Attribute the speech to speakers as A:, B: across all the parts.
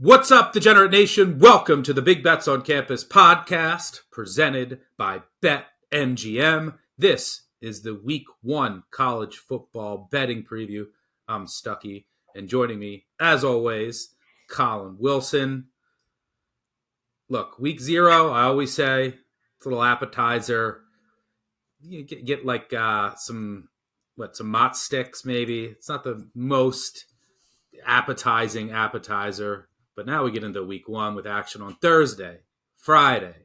A: What's up, Degenerate Nation? Welcome to the Big Bets on Campus podcast presented by BetMGM. This is the Week 1 college football betting preview. I'm Stuckey, and joining me, as always, Colin Wilson. Look, Week 0, I always say, it's a little appetizer. You get like some mott sticks maybe. It's not the most appetizing appetizer. But now we get into Week 1 with action on Thursday, Friday,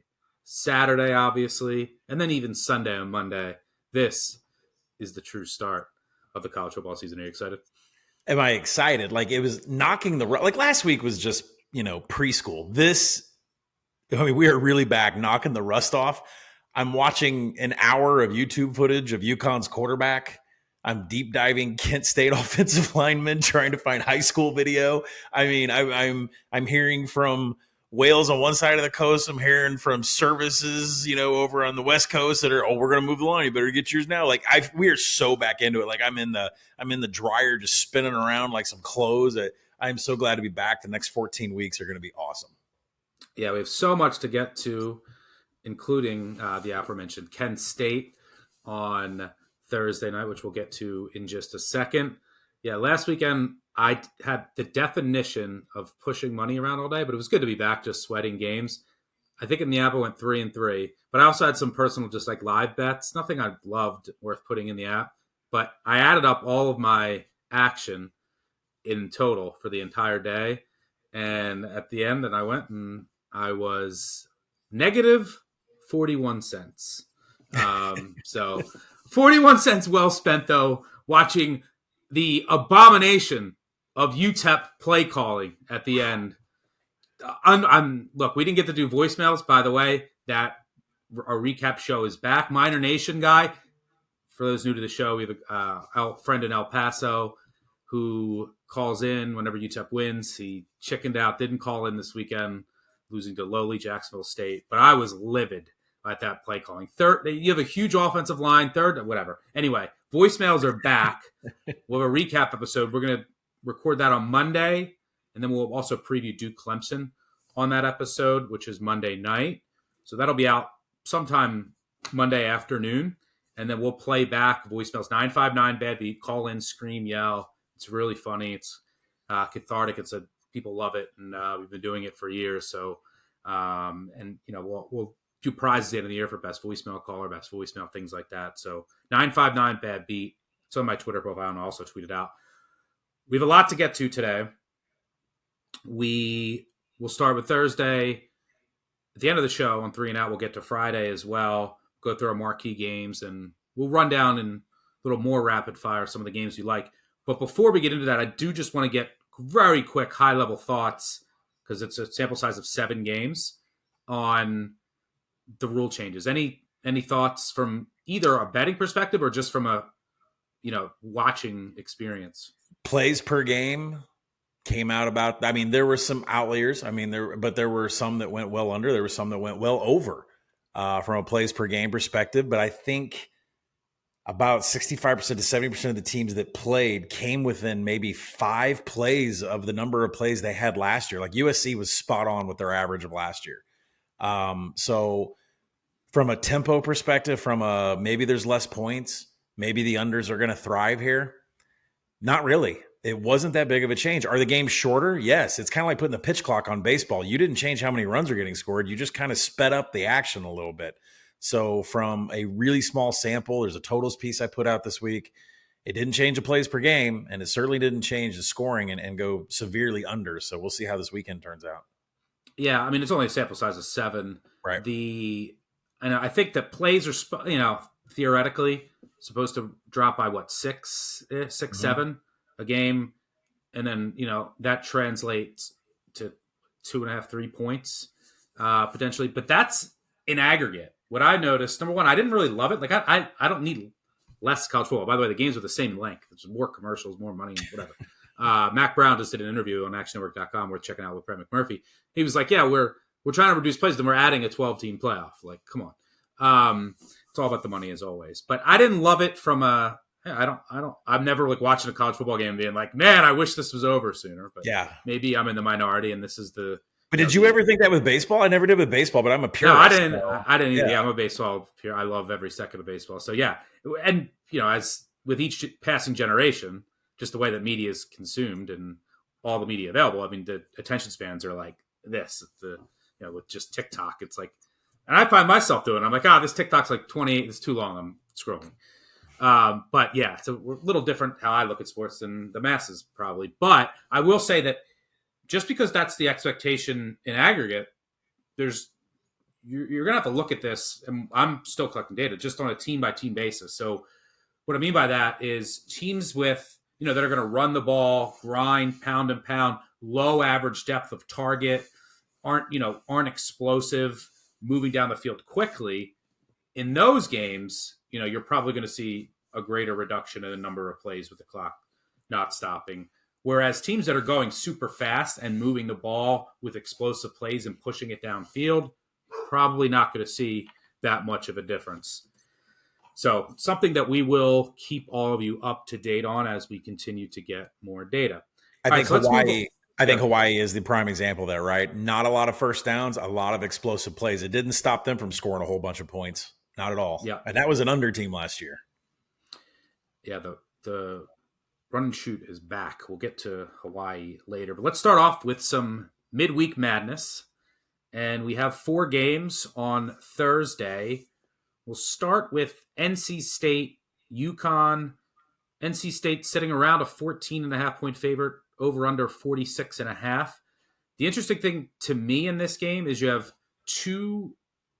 A: Saturday, obviously, and then even Sunday and Monday. This is the true start of the college football season. Are you excited?
B: Am I excited? Like, it was knocking the – like, last week was just, preschool. We are really back, knocking the rust off. I'm watching an hour of YouTube footage of UConn's quarterback. I'm deep diving Kent State offensive linemen, trying to find high school video. I mean, I'm hearing from Wales on one side of the coast. I'm hearing from services, over on the West Coast that are, we're going to move the line. You better get yours now. Like, we are so back into it. Like, I'm in the dryer, just spinning around like some clothes. I'm so glad to be back. The next 14 weeks are going to be awesome.
A: Yeah, we have so much to get to, including the aforementioned Kent State on Thursday night, which we'll get to in just a second. Yeah, last weekend I had the definition of pushing money around all day, but it was good to be back just sweating games. I think in the app I went 3-3, but I also had some personal just like live bets. Nothing I loved worth putting in the app, but I added up all of my action in total for the entire day. And at the end, I went and I was negative 41 cents. So 41 cents well spent, though, watching the abomination of UTEP play calling at the end. Look, we didn't get to do voicemails, by the way. That our recap show is back. Minor Nation guy, for those new to the show, we have a friend in El Paso who calls in whenever UTEP wins. He chickened out, didn't call in this weekend, losing to lowly Jacksonville State. But I was livid at that play calling. Third, you have a huge offensive line. Third, whatever. Anyway, voicemails are back. We'll have a recap episode. We're going to record that on Monday, and then we'll also preview Duke Clemson on that episode, which is Monday night. So that'll be out sometime Monday afternoon, and then we'll play back voicemails. 959 Bad Beat. Call in, scream, yell. It's really funny. It's cathartic. People love it, and we've been doing it for years. So, we'll do prizes at the end of the year for best voicemail caller, best voicemail, things like that. So 959 Bad Beat. It's on my Twitter profile, and I'll also tweet it out. We have a lot to get to today. We will start with Thursday. At the end of the show on 3 and Out, we'll get to Friday as well. Go through our marquee games, and we'll run down in a little more rapid fire some of the games you like. But before we get into that, I do just want to get very quick high-level thoughts, because it's a sample size of 7 games, on the rule changes. Any thoughts from either a betting perspective or just from a watching experience?
B: Plays per game came out about. I mean, there were some outliers. I mean, there were some that went well under. There were some that went well over from a plays per game perspective. But I think about 65% to 70% of the teams that played came within maybe 5 plays of the number of plays they had last year. Like USC was spot on with their average of last year. So from a tempo perspective, maybe there's less points, maybe the unders are going to thrive here. Not really. It wasn't that big of a change. Are the games shorter? Yes. It's kind of like putting the pitch clock on baseball. You didn't change how many runs are getting scored. You just kind of sped up the action a little bit. So from a really small sample, there's a totals piece I put out this week. It didn't change the plays per game, and it certainly didn't change the scoring and go severely under. So we'll see how this weekend turns out.
A: Yeah, I mean, it's only a sample size of 7.
B: Right.
A: And I think that plays are, theoretically supposed to drop by 6, 7 a game. And then, that translates to 2.5, 3 points potentially. But that's in aggregate. What I noticed, number one, I didn't really love it. Like, I don't need less college football. By the way, the games are the same length. There's more commercials, more money, whatever. Mac Brown just did an interview on actionnetwork.com worth checking out with Brett McMurphy. He was like, yeah, we're trying to reduce plays, then we're adding a 12-team playoff. Like, come on. It's all about the money as always. But I didn't love it from a I'm never like watching a college football game and being like, man, I wish this was over sooner. But
B: Yeah.
A: maybe I'm in the minority, and this is the.
B: But did you ever think that with baseball? I never did with baseball, but I'm a purist.
A: No, I didn't.
B: So,
A: I didn't either.
B: yeah.
A: Yeah, I'm a baseball pure. I love every second of baseball. So yeah, and as with each passing generation, just the way that media is consumed and all the media available. I mean, the attention spans are like this. With just TikTok, it's like, and I find myself doing. I'm like, this TikTok's like 28. It's too long. I'm scrolling. But yeah, it's a little different how I look at sports than the masses probably. But I will say that just because that's the expectation in aggregate, you're gonna have to look at this, and I'm still collecting data just on a team by team basis. So what I mean by that is teams with that are going to run the ball, grind, pound and pound, low average depth of target, aren't explosive, moving down the field quickly. In those games, you're probably going to see a greater reduction in the number of plays with the clock not stopping. Whereas teams that are going super fast and moving the ball with explosive plays and pushing it downfield, probably not going to see that much of a difference. So something that we will keep all of you up to date on as we continue to get more data.
B: I think Hawaii is the prime example there, right? Not a lot of first downs, a lot of explosive plays. It didn't stop them from scoring a whole bunch of points. Not at all.
A: Yeah.
B: And that was an under team last year.
A: Yeah, the run and shoot is back. We'll get to Hawaii later. But let's start off with some midweek madness. And we have 4 games on Thursday. We'll start with NC State, UConn. NC State sitting around a 14.5 point favorite, over under 46.5. The interesting thing to me in this game is you have 2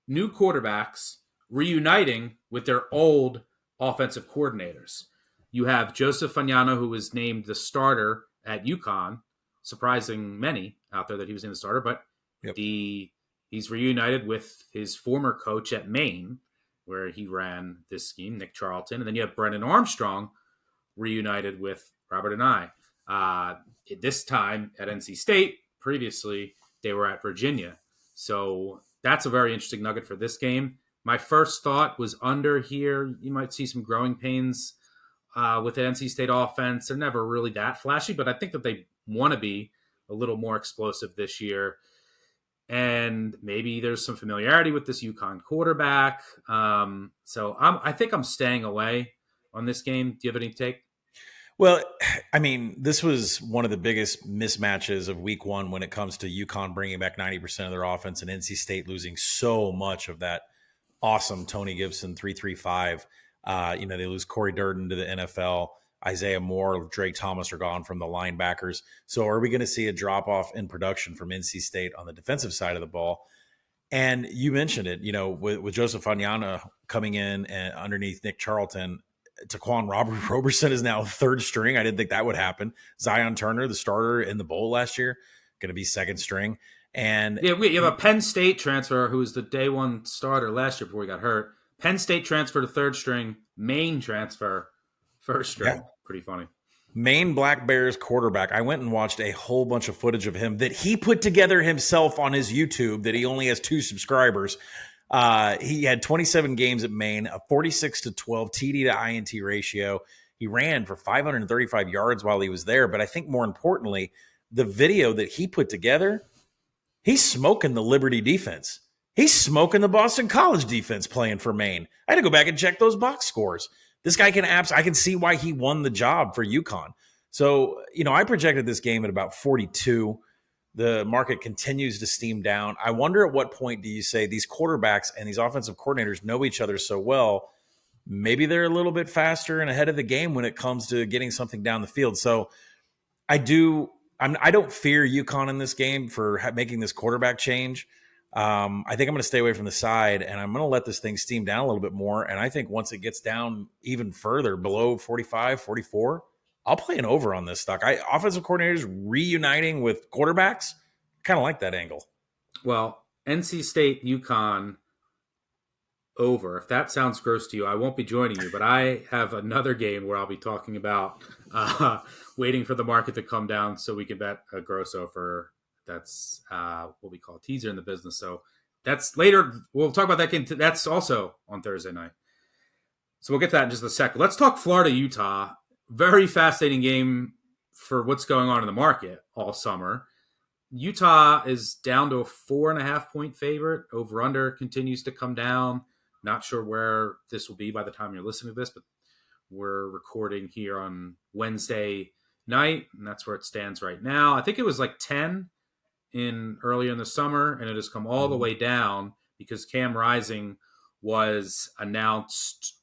A: new quarterbacks reuniting with their old offensive coordinators. You have Joseph Fagnano, who was named the starter at UConn, surprising many out there that he was in the starter, but he's reunited with his former coach at Maine, where he ran this scheme, Nick Charlton. And then you have Brendan Armstrong reunited with Robert and I. This time at NC State, previously they were at Virginia. So that's a very interesting nugget for this game. My first thought was under here. You might see some growing pains with the NC State offense. They're never really that flashy, but I think that they want to be a little more explosive this year. And maybe there's some familiarity with this UConn quarterback. So I think I'm staying away on this game. Do you have any take?
B: Well, I mean, this was one of the biggest mismatches of week 1 when it comes to UConn bringing back 90% of their offense and NC State losing so much of that awesome Tony Gibson 3-3-5. They lose Corey Durden to the NFL. Isaiah Moore, Drake Thomas are gone from the linebackers. So are we going to see a drop-off in production from NC State on the defensive side of the ball? And you mentioned it, with Joseph Fagnano coming in and underneath Nick Charlton, Taquan Roberson is now 3rd string. I didn't think that would happen. Zion Turner, the starter in the bowl last year, going to be 2nd string. And
A: yeah, you have a Penn State transfer who was the day 1 starter last year before he got hurt. Penn State transfer to 3rd string, Maine transfer 1st string. Yeah. Pretty funny.
B: Maine Black Bears quarterback. I went and watched a whole bunch of footage of him that he put together himself on his YouTube, that he only has 2 subscribers. He had 27 games at Maine, a 46-12 TD to INT ratio. He ran for 535 yards while he was there. But I think more importantly, the video that he put together, he's smoking the Liberty defense. He's smoking the Boston College defense playing for Maine. I had to go back and check those box scores. This guy I can see why he won the job for UConn. So, I projected this game at about 42. The market continues to steam down. I wonder at what point do you say these quarterbacks and these offensive coordinators know each other so well, maybe they're a little bit faster and ahead of the game when it comes to getting something down the field. So I don't fear UConn in this game for making this quarterback change. I think I'm going to stay away from the side, and I'm going to let this thing steam down a little bit more. And I think once it gets down even further, below 45, 44, I'll play an over on this stock. Offensive coordinators reuniting with quarterbacks, kind of like that angle.
A: Well, NC State, UConn, over. If that sounds gross to you, I won't be joining you, but I have another game where I'll be talking about waiting for the market to come down so we can bet a gross over. That's what we call a teaser in the business. So that's later. We'll talk about that game. That's also on Thursday night. So we'll get to that in just a second. Let's talk Florida-Utah. Very fascinating game for what's going on in the market all summer. Utah is down to a 4.5-point favorite. Over-under continues to come down. Not sure where this will be by the time you're listening to this, but we're recording here on Wednesday night, and that's where it stands right now. I think it was like 10 earlier in the summer, and it has come all the way down because Cam Rising was announced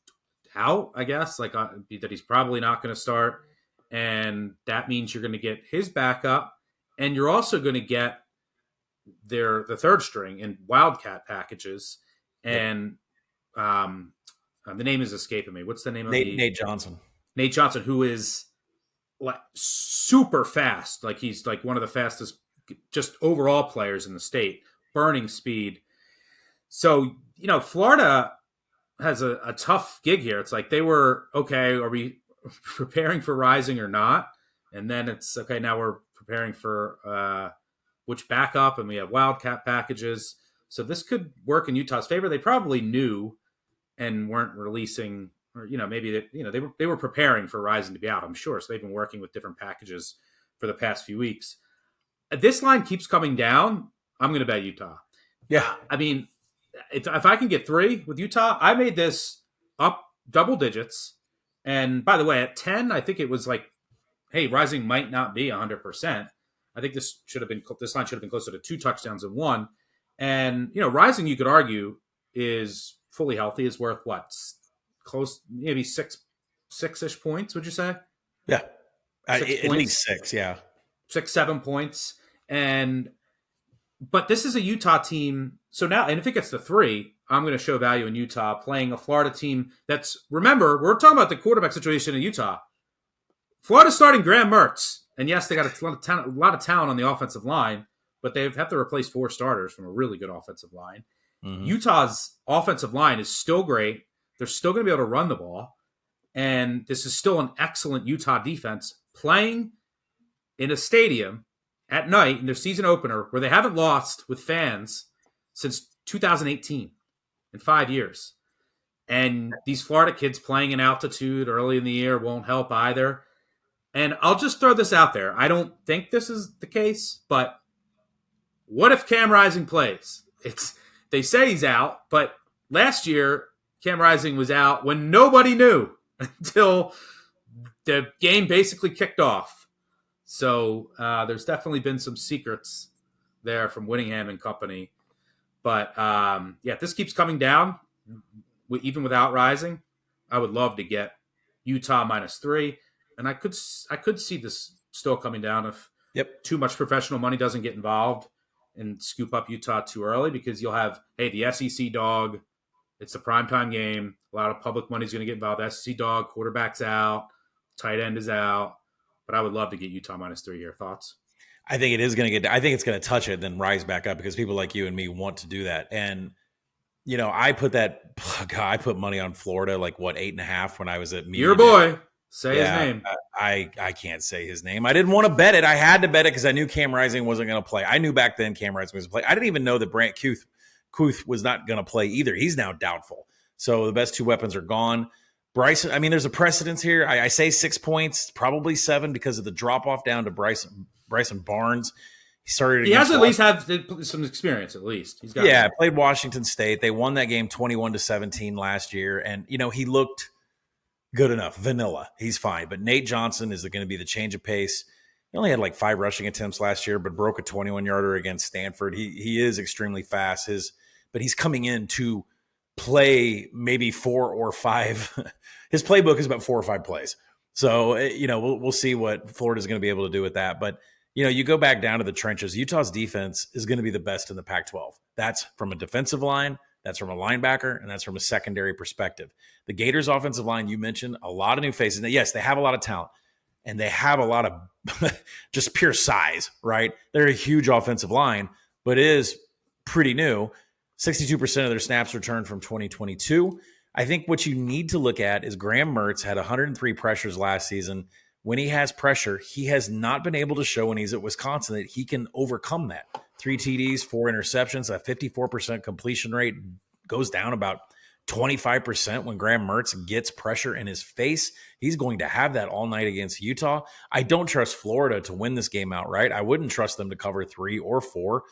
A: out, I guess, that he's probably not going to start. And that means you're going to get his backup, and you're also going to get the third string in Wildcat packages. And the name is escaping me. What's the name of
B: Nate Johnson?
A: Nate Johnson, who is like super fast. Like he's like one of the fastest just overall players in the state, burning speed. So, Florida has a tough gig here. It's like they were, okay, are we preparing for Rising or not? And then it's, okay, now we're preparing for which backup, and we have Wildcat packages. So this could work in Utah's favor. They probably knew and weren't releasing, or, maybe they were preparing for Rising to be out, I'm sure. So they've been working with different packages for the past few weeks. This line keeps coming down. I'm going to bet Utah.
B: Yeah.
A: I mean, if I can get 3 with Utah, I made this up double digits. And by the way, at 10, I think it was like, hey, Rising might not be 100%. I think this line should have been closer to 2 touchdowns than 1. And, Rising, you could argue, is fully healthy, is worth what? Close, maybe six-ish points, would you say?
B: Yeah. At
A: points?
B: Least 6, yeah.
A: 6-7 points. But this is a Utah team. So now, and if it gets to 3, I'm going to show value in Utah playing a Florida team that's, remember, we're talking about the quarterback situation in Utah. Florida's starting Graham Mertz. And yes, they got a lot of talent on the offensive line, but they have to replace 4 starters from a really good offensive line. Mm-hmm. Utah's offensive line is still great. They're still going to be able to run the ball. And this is still an excellent Utah defense playing in a stadium at night in their season opener where they haven't lost with fans since 2018 in 5 years. And these Florida kids playing in altitude early in the year won't help either. And I'll just throw this out there. I don't think this is the case, but what if Cam Rising plays? They say he's out, but last year Cam Rising was out when nobody knew until the game basically kicked off. So there's definitely been some secrets there from Whittingham and company. But, if this keeps coming down, even without Rising, I would love to get Utah -3. And I could see this still coming down if too much professional money doesn't get involved and scoop up Utah too early, because you'll have, hey, the SEC dog. It's a primetime game. A lot of public money is going to get involved. SEC dog, quarterback's out, tight end is out. But I would love to get Utah -3 here. Thoughts?
B: I think it is going to get – I think it's going to touch it, then rise back up, because people like you and me want to do that. And, I put money on Florida, 8.5 when I was at
A: Your boy. Say his name.
B: I can't say his name. I didn't want to bet it. I had to bet it because I knew Cam Rising wasn't going to play. I knew back then Cam Rising was going to play. I didn't even know that Brant Kuth was not going to play either. He's now doubtful. So the best 2 weapons are gone. Bryson, I mean, there's a precedence here. I say 6 points, probably 7 because of the drop-off down to Bryson Barnes.
A: He has at least had some experience, at least. He's got
B: played Washington State. They won that game 21-17 last year. And, he looked good enough. Vanilla. He's fine. But Nate Johnson is going to be the change of pace. He only had 5 rushing attempts last year, but broke a 21-yarder against Stanford. He is extremely fast. But he's coming in to play maybe 4 or 5. His playbook is about 4 or 5 plays. So, we'll see what Florida's going to be able to do with that. But, you go back down to the trenches. Utah's defense is going to be the best in the Pac-12. That's from a defensive line. That's from a linebacker, and that's from a secondary perspective. The Gators' offensive line, you mentioned, a lot of new faces. Now, yes, they have a lot of talent, and they have a lot of just pure size, right? They're a huge offensive line, but it is pretty new. 62% of their snaps returned from 2022. I think what you need to look at is Graham Mertz had 103 pressures last season. When he has pressure, he has not been able to show when he's at Wisconsin that he can overcome that. 3 TDs, 4 interceptions, a 54% completion rate, goes down about 25% when Graham Mertz gets pressure in his face. He's going to have that all night against Utah. I don't trust Florida to win this game outright. I wouldn't trust them to cover 3 or 4.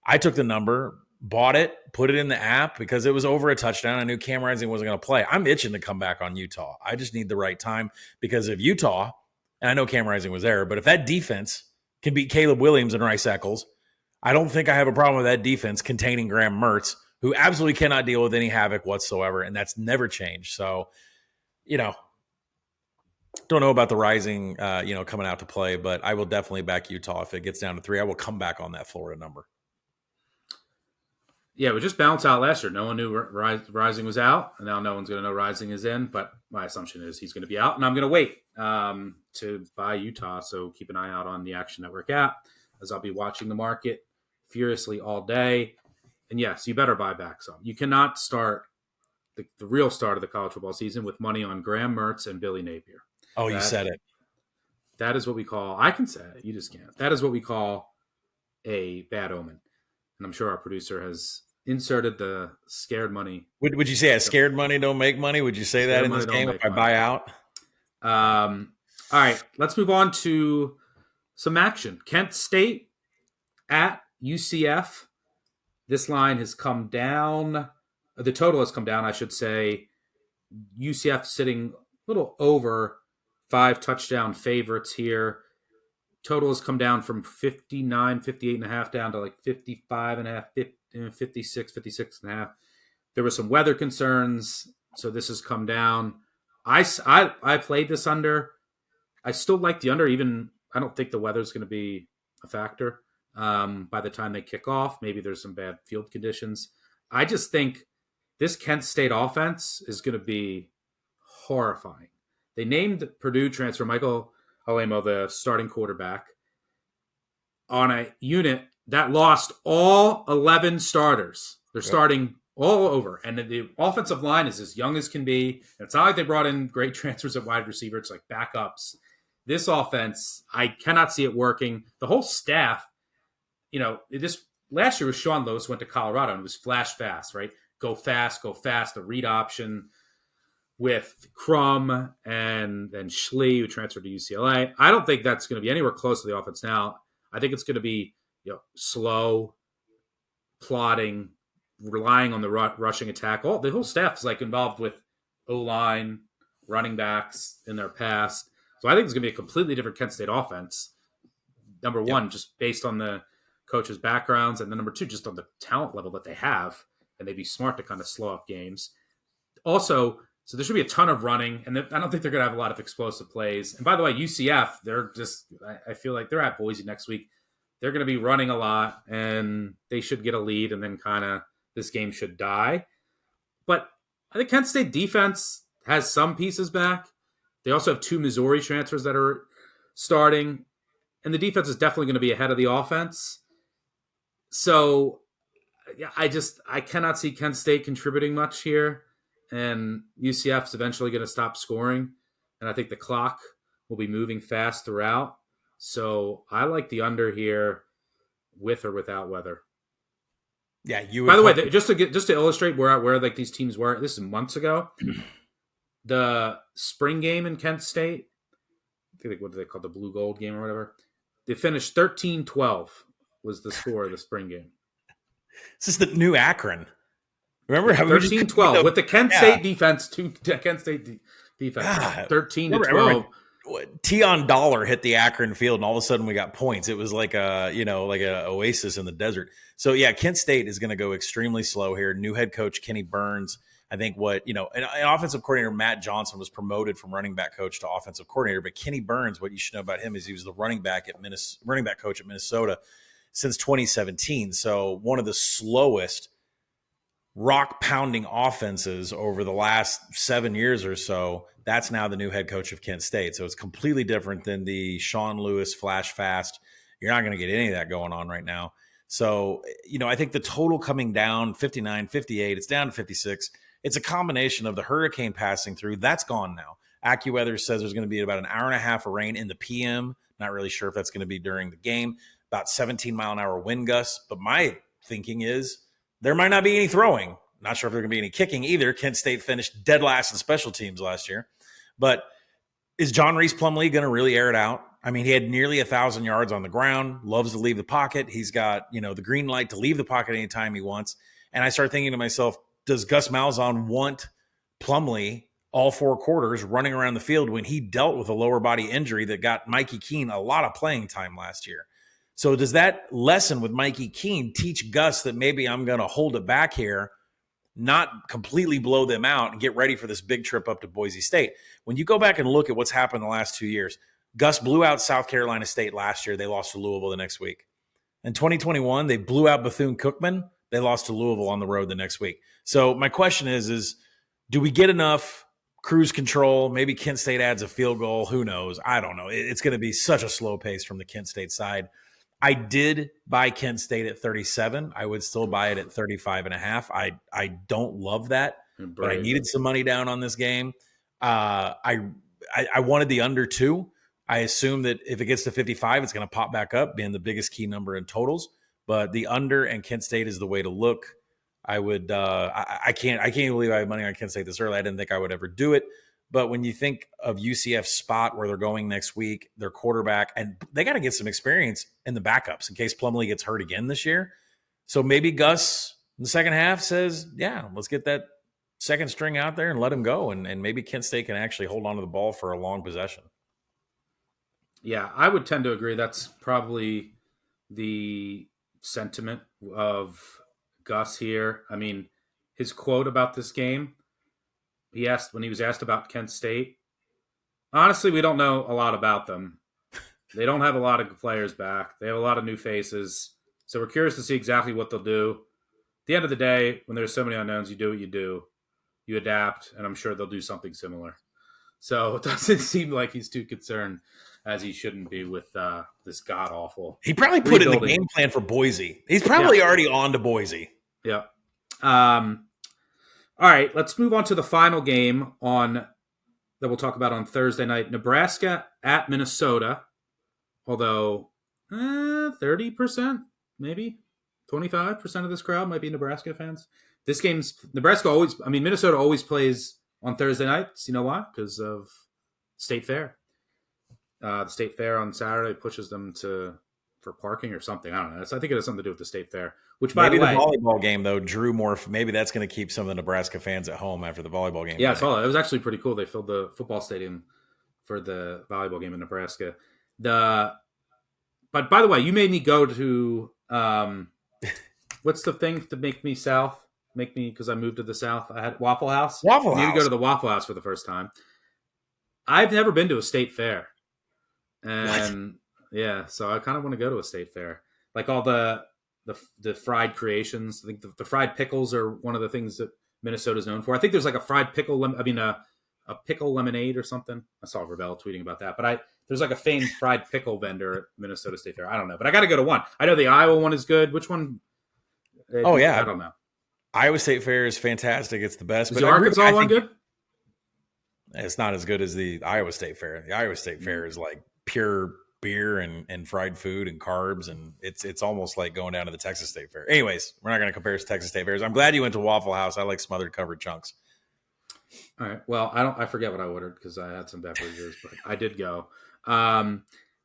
B: I took the number, bought it, put it in the app because it was over a touchdown. I knew Cam Rising wasn't going to play. I'm itching to come back on Utah. I just need the right time because if Utah, and I know Cam Rising was there, but if that defense can beat Caleb Williams and Rice Eccles, I don't think I have a problem with that defense containing Graham Mertz, who absolutely cannot deal with any havoc whatsoever, and that's never changed. So, don't know about the Rising, coming out to play, but I will definitely back Utah if it gets down to 3. I will come back on that Florida number.
A: Yeah, we just bounced out last year. No one knew Rising was out, and now no one's going to know Rising is in. But my assumption is he's going to be out, and I'm going to wait to buy Utah. So keep an eye out on the Action Network app, as I'll be watching the market furiously all day. And yes, you better buy back some. You cannot start the real start of the college football season with money on Graham Mertz and Billy Napier.
B: Oh, you said it.
A: That is what we call – I can say it. You just can't. That is what we call a bad omen. And I'm sure our producer has inserted the scared money.
B: Would you say a scared money don't make money? Would you say that in this game if I buy out?
A: All right, let's move on to some action. Kent State at UCF. This line has come down. The total has come down, I should say. UCF sitting a little over 5 touchdown favorites here. Total has come down from 59, 58.5 down to like 55.5, 56, 56.5. There were some weather concerns, so this has come down. I played this under. I still like the under, even I don't think the weather is going to be a factor by the time they kick off. Maybe there's some bad field conditions. I just think this Kent State offense is going to be horrifying. They named Purdue transfer Michael Alemo the starting quarterback on a unit that lost all 11 starters. They're starting all over. And the offensive line is as young as can be. It's not like they brought in great transfers at wide receiver. It's like backups. This offense, I cannot see it working. The whole staff, last year was Sean Lewis went to Colorado and it was flash fast, right? Go fast. The read option with Crum and then Schlee, who transferred to UCLA. I don't think that's going to be anywhere close to the offense now. I think it's going to be slow, plodding, relying on the rushing attack. The whole staff is like involved with O-line, running backs in their past. So I think it's going to be a completely different Kent State offense. Number one, just based on the coaches' backgrounds, and then number two, just on the talent level that they have, and they'd be smart to kind of slow up games. Also, so there should be a ton of running, and I don't think they're going to have a lot of explosive plays. And by the way, UCF, I feel like they're at Boise next week. They're going to be running a lot, and they should get a lead, and then kind of this game should die. But I think Kent State defense has some pieces back. They also have 2 Missouri transfers that are starting, and the defense is definitely going to be ahead of the offense. So I cannot see Kent State contributing much here. And UCF's eventually going to stop scoring. And I think the clock will be moving fast throughout. So I like the under here with or without weather.
B: Yeah,
A: By the way, just to illustrate where like these teams were, this is months ago. The spring game in Kent State, I think what do they call the blue gold game or whatever? They finished 13-12 was the score of the spring game.
B: This is the new Akron. Remember how
A: 13-12 with the Kent State defense, Kent State defense, 13-12.
B: Tion Dollar hit the Akron field, and all of a sudden we got points. It was like a oasis in the desert. So yeah, Kent State is going to go extremely slow here. New head coach Kenny Burns. I think an offensive coordinator Matt Johnson was promoted from running back coach to offensive coordinator, but Kenny Burns, what you should know about him is he was the running back coach at Minnesota since 2017. So one of the slowest rock pounding offenses over the last 7 years or so. That's now the new head coach of Kent State. So it's completely different than the Sean Lewis flash fast. You're not going to get any of that going on right now. So, I think the total coming down 59, 58, it's down to 56. It's a combination of the hurricane passing through. That's gone now. AccuWeather says there's going to be about an hour and a half of rain in the PM. Not really sure if that's going to be during the game. About 17 mile an hour wind gusts. But my thinking is there might not be any throwing. Not sure if there going to be any kicking either. Kent State finished dead last in special teams last year. But is John Reese Plumlee going to really air it out? I mean, he had nearly 1,000 yards on the ground, loves to leave the pocket. He's got, the green light to leave the pocket anytime he wants. And I start thinking to myself, does Gus Malzahn want Plumlee all 4 quarters running around the field when he dealt with a lower body injury that got Mikey Keene a lot of playing time last year? So does that lesson with Mikey Keene teach Gus that maybe I'm going to hold it back here, not completely blow them out, and get ready for this big trip up to Boise State? When you go back and look at what's happened the last 2 years, Gus blew out South Carolina State last year. They lost to Louisville the next week. In 2021, they blew out Bethune-Cookman. They lost to Louisville on the road the next week. So my question is do we get enough cruise control? Maybe Kent State adds a field goal. Who knows? I don't know. It's going to be such a slow pace from the Kent State side. I did buy Kent State at 37. I would still buy it at 35.5. I don't love that, but I needed some money down on this game. I wanted the under 2. I assume that if it gets to 55, it's going to pop back up, being the biggest key number in totals. But the under and Kent State is the way to look. I would. I can't believe I have money on Kent State this early. I didn't think I would ever do it. But when you think of UCF's spot where they're going next week, their quarterback, and they got to get some experience in the backups in case Plumlee gets hurt again this year. So maybe Gus in the second half says, yeah, let's get that second string out there and let him go. And maybe Kent State can actually hold on to the ball for a long possession.
A: Yeah, I would tend to agree. That's probably the sentiment of Gus here. I mean, his quote about this game, when he was asked about Kent State, honestly, we don't know a lot about them. They don't have a lot of players back. They have a lot of new faces. So we're curious to see exactly what they'll do. At the end of the day, when there's so many unknowns, you do what you do. You adapt, and I'm sure they'll do something similar. So it doesn't seem like he's too concerned, as he shouldn't be, with this god-awful
B: He probably put in the game plan for Boise. He's probably already on to Boise.
A: Yeah. All right, let's move on to the final game that we'll talk about on Thursday night. Nebraska at Minnesota, although 30%, maybe 25% of this crowd might be Nebraska fans. This game's Minnesota always plays on Thursday nights. You know why? Because of State Fair. The State Fair on Saturday pushes them for parking or something. I don't know. I think it has something to do with the State Fair. Which, by the way,
B: the volleyball game though drew more. Maybe that's going to keep some of the Nebraska fans at home after the volleyball game.
A: Yeah, I saw that. It was actually pretty cool. They filled the football stadium for the volleyball game in Nebraska. But by the way, you made me go to what's the thing to make me south? Because I moved to the south. I had Waffle House. I need to go to the Waffle House for the first time. I've never been to a state fair, and yeah, so I kind of want to go to a state fair. Like all the fried creations. I think the fried pickles are one of the things that Minnesota's known for. I think there's like a fried pickle. A pickle lemonade or something. I saw Ravel tweeting about that. But there's like a famed fried pickle vendor at Minnesota State Fair. I don't know, but I got to go to one. I know the Iowa one is good. Which one?
B: Oh yeah,
A: I don't know.
B: Iowa State Fair is fantastic. It's the best.
A: Is the Arkansas one good?
B: It's not as good as the Iowa State Fair. The Iowa State Fair is like pure beer and fried food and carbs, and it's almost like going down to the Texas State Fair. Anyways, we're not going to compare to Texas State Fairs. I'm glad you went to Waffle House. I like smothered covered chunks.
A: All right. Well, I forget what I ordered because I had some beverages, but I did go.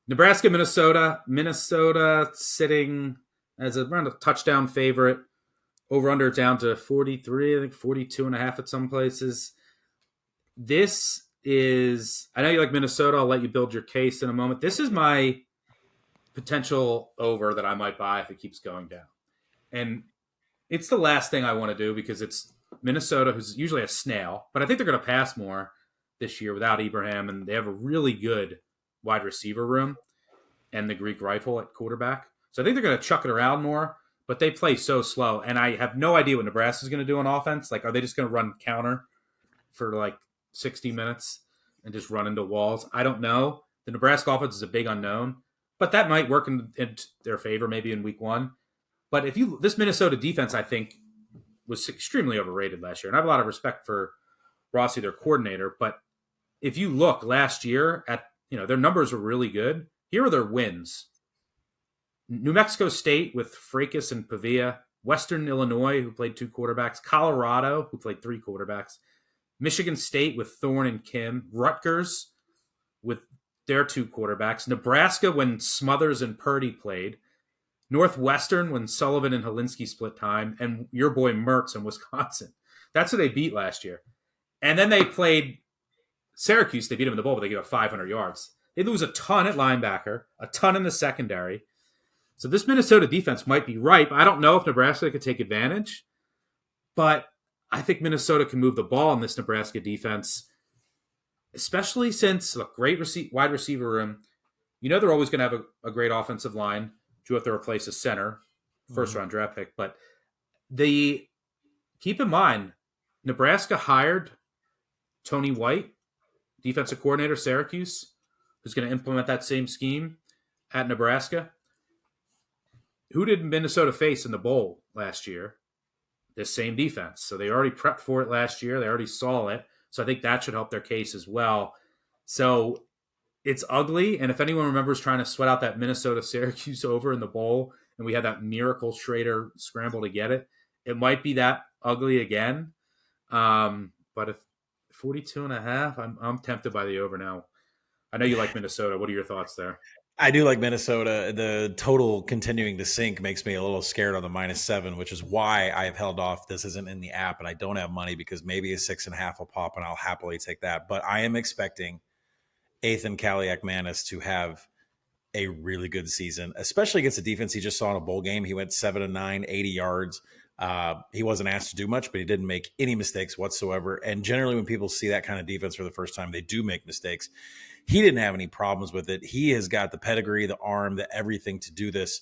A: Nebraska, Minnesota sitting as around a touchdown favorite. Over under down to 43, I think 42.5 at some places. This is, I know you like Minnesota. I'll let you build your case in a moment. This is my potential over that I might buy if it keeps going down. And it's the last thing I want to do because it's Minnesota, who's usually a snail, but I think they're going to pass more this year without Ibrahim, and they have a really good wide receiver room and the Greek rifle at quarterback. So I think they're going to chuck it around more, but they play so slow, and I have no idea what Nebraska is going to do on offense. Like, are they just going to run counter for like 60 minutes and just run into walls? I don't know. The Nebraska offense is a big unknown, but that might work in their favor maybe in week one. But this Minnesota defense, I think, was extremely overrated last year. And I have a lot of respect for Rossi, their coordinator. But if you look last year at, their numbers were really good. Here are their wins. New Mexico State with Freitas and Pavia, Western Illinois, who played 2 quarterbacks, Colorado, who played 3 quarterbacks, Michigan State with Thorne and Kim, Rutgers with their 2 quarterbacks, Nebraska when Smothers and Purdy played, Northwestern when Sullivan and Helinski split time, and your boy Mertz in Wisconsin. That's who they beat last year. And then they played Syracuse. They beat them in the bowl, but they gave up 500 yards. They lose a ton at linebacker, a ton in the secondary. So this Minnesota defense might be ripe. I don't know if Nebraska could take advantage, but I think Minnesota can move the ball in this Nebraska defense, especially since, look, great wide receiver room. You know they're always going to have a great offensive line. You have to replace a center, first-round draft pick. But keep in mind, Nebraska hired Tony White, defensive coordinator, Syracuse, who's going to implement that same scheme at Nebraska. Who did Minnesota face in the bowl last year? This same defense. So they already prepped for it last year. They already saw it. So I think that should help their case as well. So it's ugly. And if anyone remembers trying to sweat out that Minnesota-Syracuse over in the bowl, and we had that miracle Schrader scramble to get it, it might be that ugly again. But if 42.5, I'm tempted by the over now. I know you like Minnesota. What are your thoughts there?
B: I do like Minnesota. The total continuing to sink makes me a little scared on the -7, which is why I have held off. This isn't in the app, and I don't have money because maybe a 6.5 will pop, and I'll happily take that. But I am expecting Ethan Kaliak-Manis to have a really good season, especially against the defense he just saw in a bowl game. He went 7-9, 80 yards. He wasn't asked to do much, but he didn't make any mistakes whatsoever. And generally when people see that kind of defense for the first time, they do make mistakes. He didn't have any problems with it. He has got the pedigree, the arm, the everything to do this,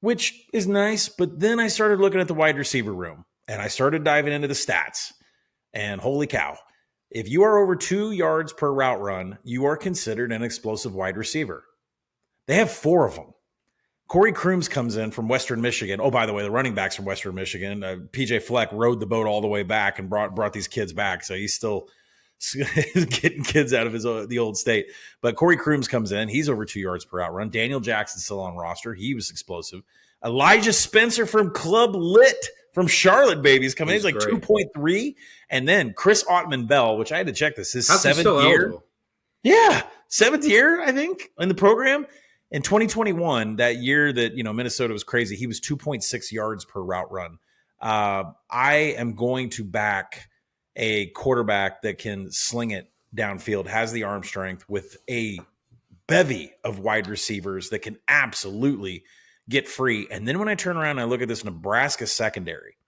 B: which is nice. But then I started looking at the wide receiver room, and I started diving into the stats. And holy cow, if you are over 2 yards per route run, you are considered an explosive wide receiver. They have 4 of them. Corey Crooms comes in from Western Michigan. Oh, by the way, the running backs from Western Michigan. PJ Fleck rode the boat all the way back and brought these kids back. So he's still getting kids out of the old state. But Corey Crooms comes in. He's over 2 yards per out run. Daniel Jackson's still on roster. He was explosive. Elijah Spencer from Club Lit from Charlotte, babies, coming in. He's like 2.3. And then Chris Ottman-Bell, which I had to check this, his 7th year. Eligible? Yeah, 7th year, I think, in the program. In 2021, that year that Minnesota was crazy, he was 2.6 yards per route run. I am going to back a quarterback that can sling it downfield, has the arm strength, with a bevy of wide receivers that can absolutely get free. And then when I turn around and I look at this Nebraska secondary,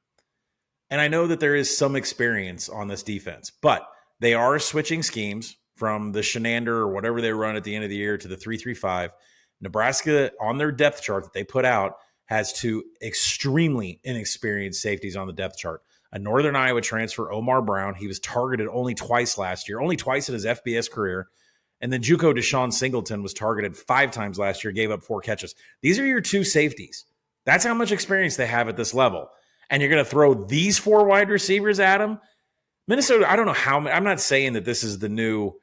B: and I know that there is some experience on this defense, but they are switching schemes from the Shenander or whatever they run at the end of the year to the 3-3-5. Nebraska, on their depth chart that they put out, has 2 extremely inexperienced safeties on the depth chart. A Northern Iowa transfer, Omar Brown. He was targeted only twice last year, only twice in his FBS career. And then JUCO Deshaun Singleton was targeted 5 times last year, gave up 4 catches. These are your 2 safeties. That's how much experience they have at this level. And you're going to throw these 4 wide receivers at them? Minnesota, I don't know how – I'm not saying that this is the new –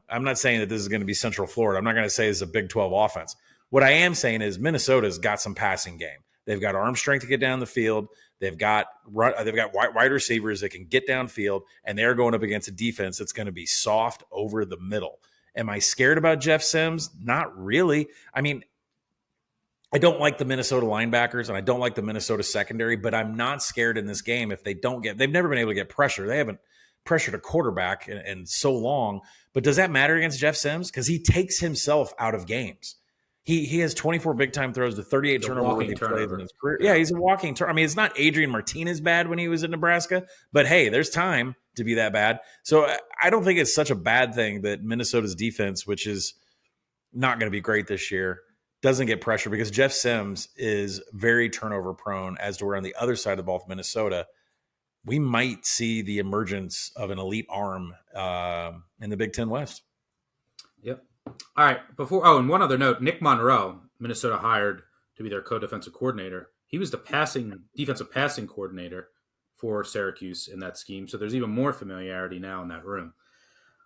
B: I'm not saying that this is going to be Central Florida. I'm not going to say it's a Big 12 offense. What I am saying is Minnesota's got some passing game. They've got arm strength to get down the field. They've got wide receivers that can get downfield, and they're going up against a defense that's going to be soft over the middle. Am I scared about Jeff Sims? Not really. I mean, I don't like the Minnesota linebackers, and I don't like the Minnesota secondary, but I'm not scared in this game if they've never been able to get pressure. They haven't pressured a quarterback in so long. But does that matter against Jeff Sims? Because he takes himself out of games. He has 24 big-time throws to 38 turnover-worthy plays in his career. Yeah, he's a walking turnover. I mean, it's not Adrian Martinez bad when he was in Nebraska, but hey, there's time to be that bad. So I don't think it's such a bad thing that Minnesota's defense, which is not going to be great this year, doesn't get pressure, because Jeff Sims is very turnover-prone, as to where on the other side of the ball with Minnesota, we might see the emergence of an elite arm in the Big Ten West.
A: Yep. All right. And one other note, Nick Monroe, Minnesota hired to be their co-defensive coordinator. He was the defensive passing coordinator for Syracuse in that scheme. So there's even more familiarity now in that room.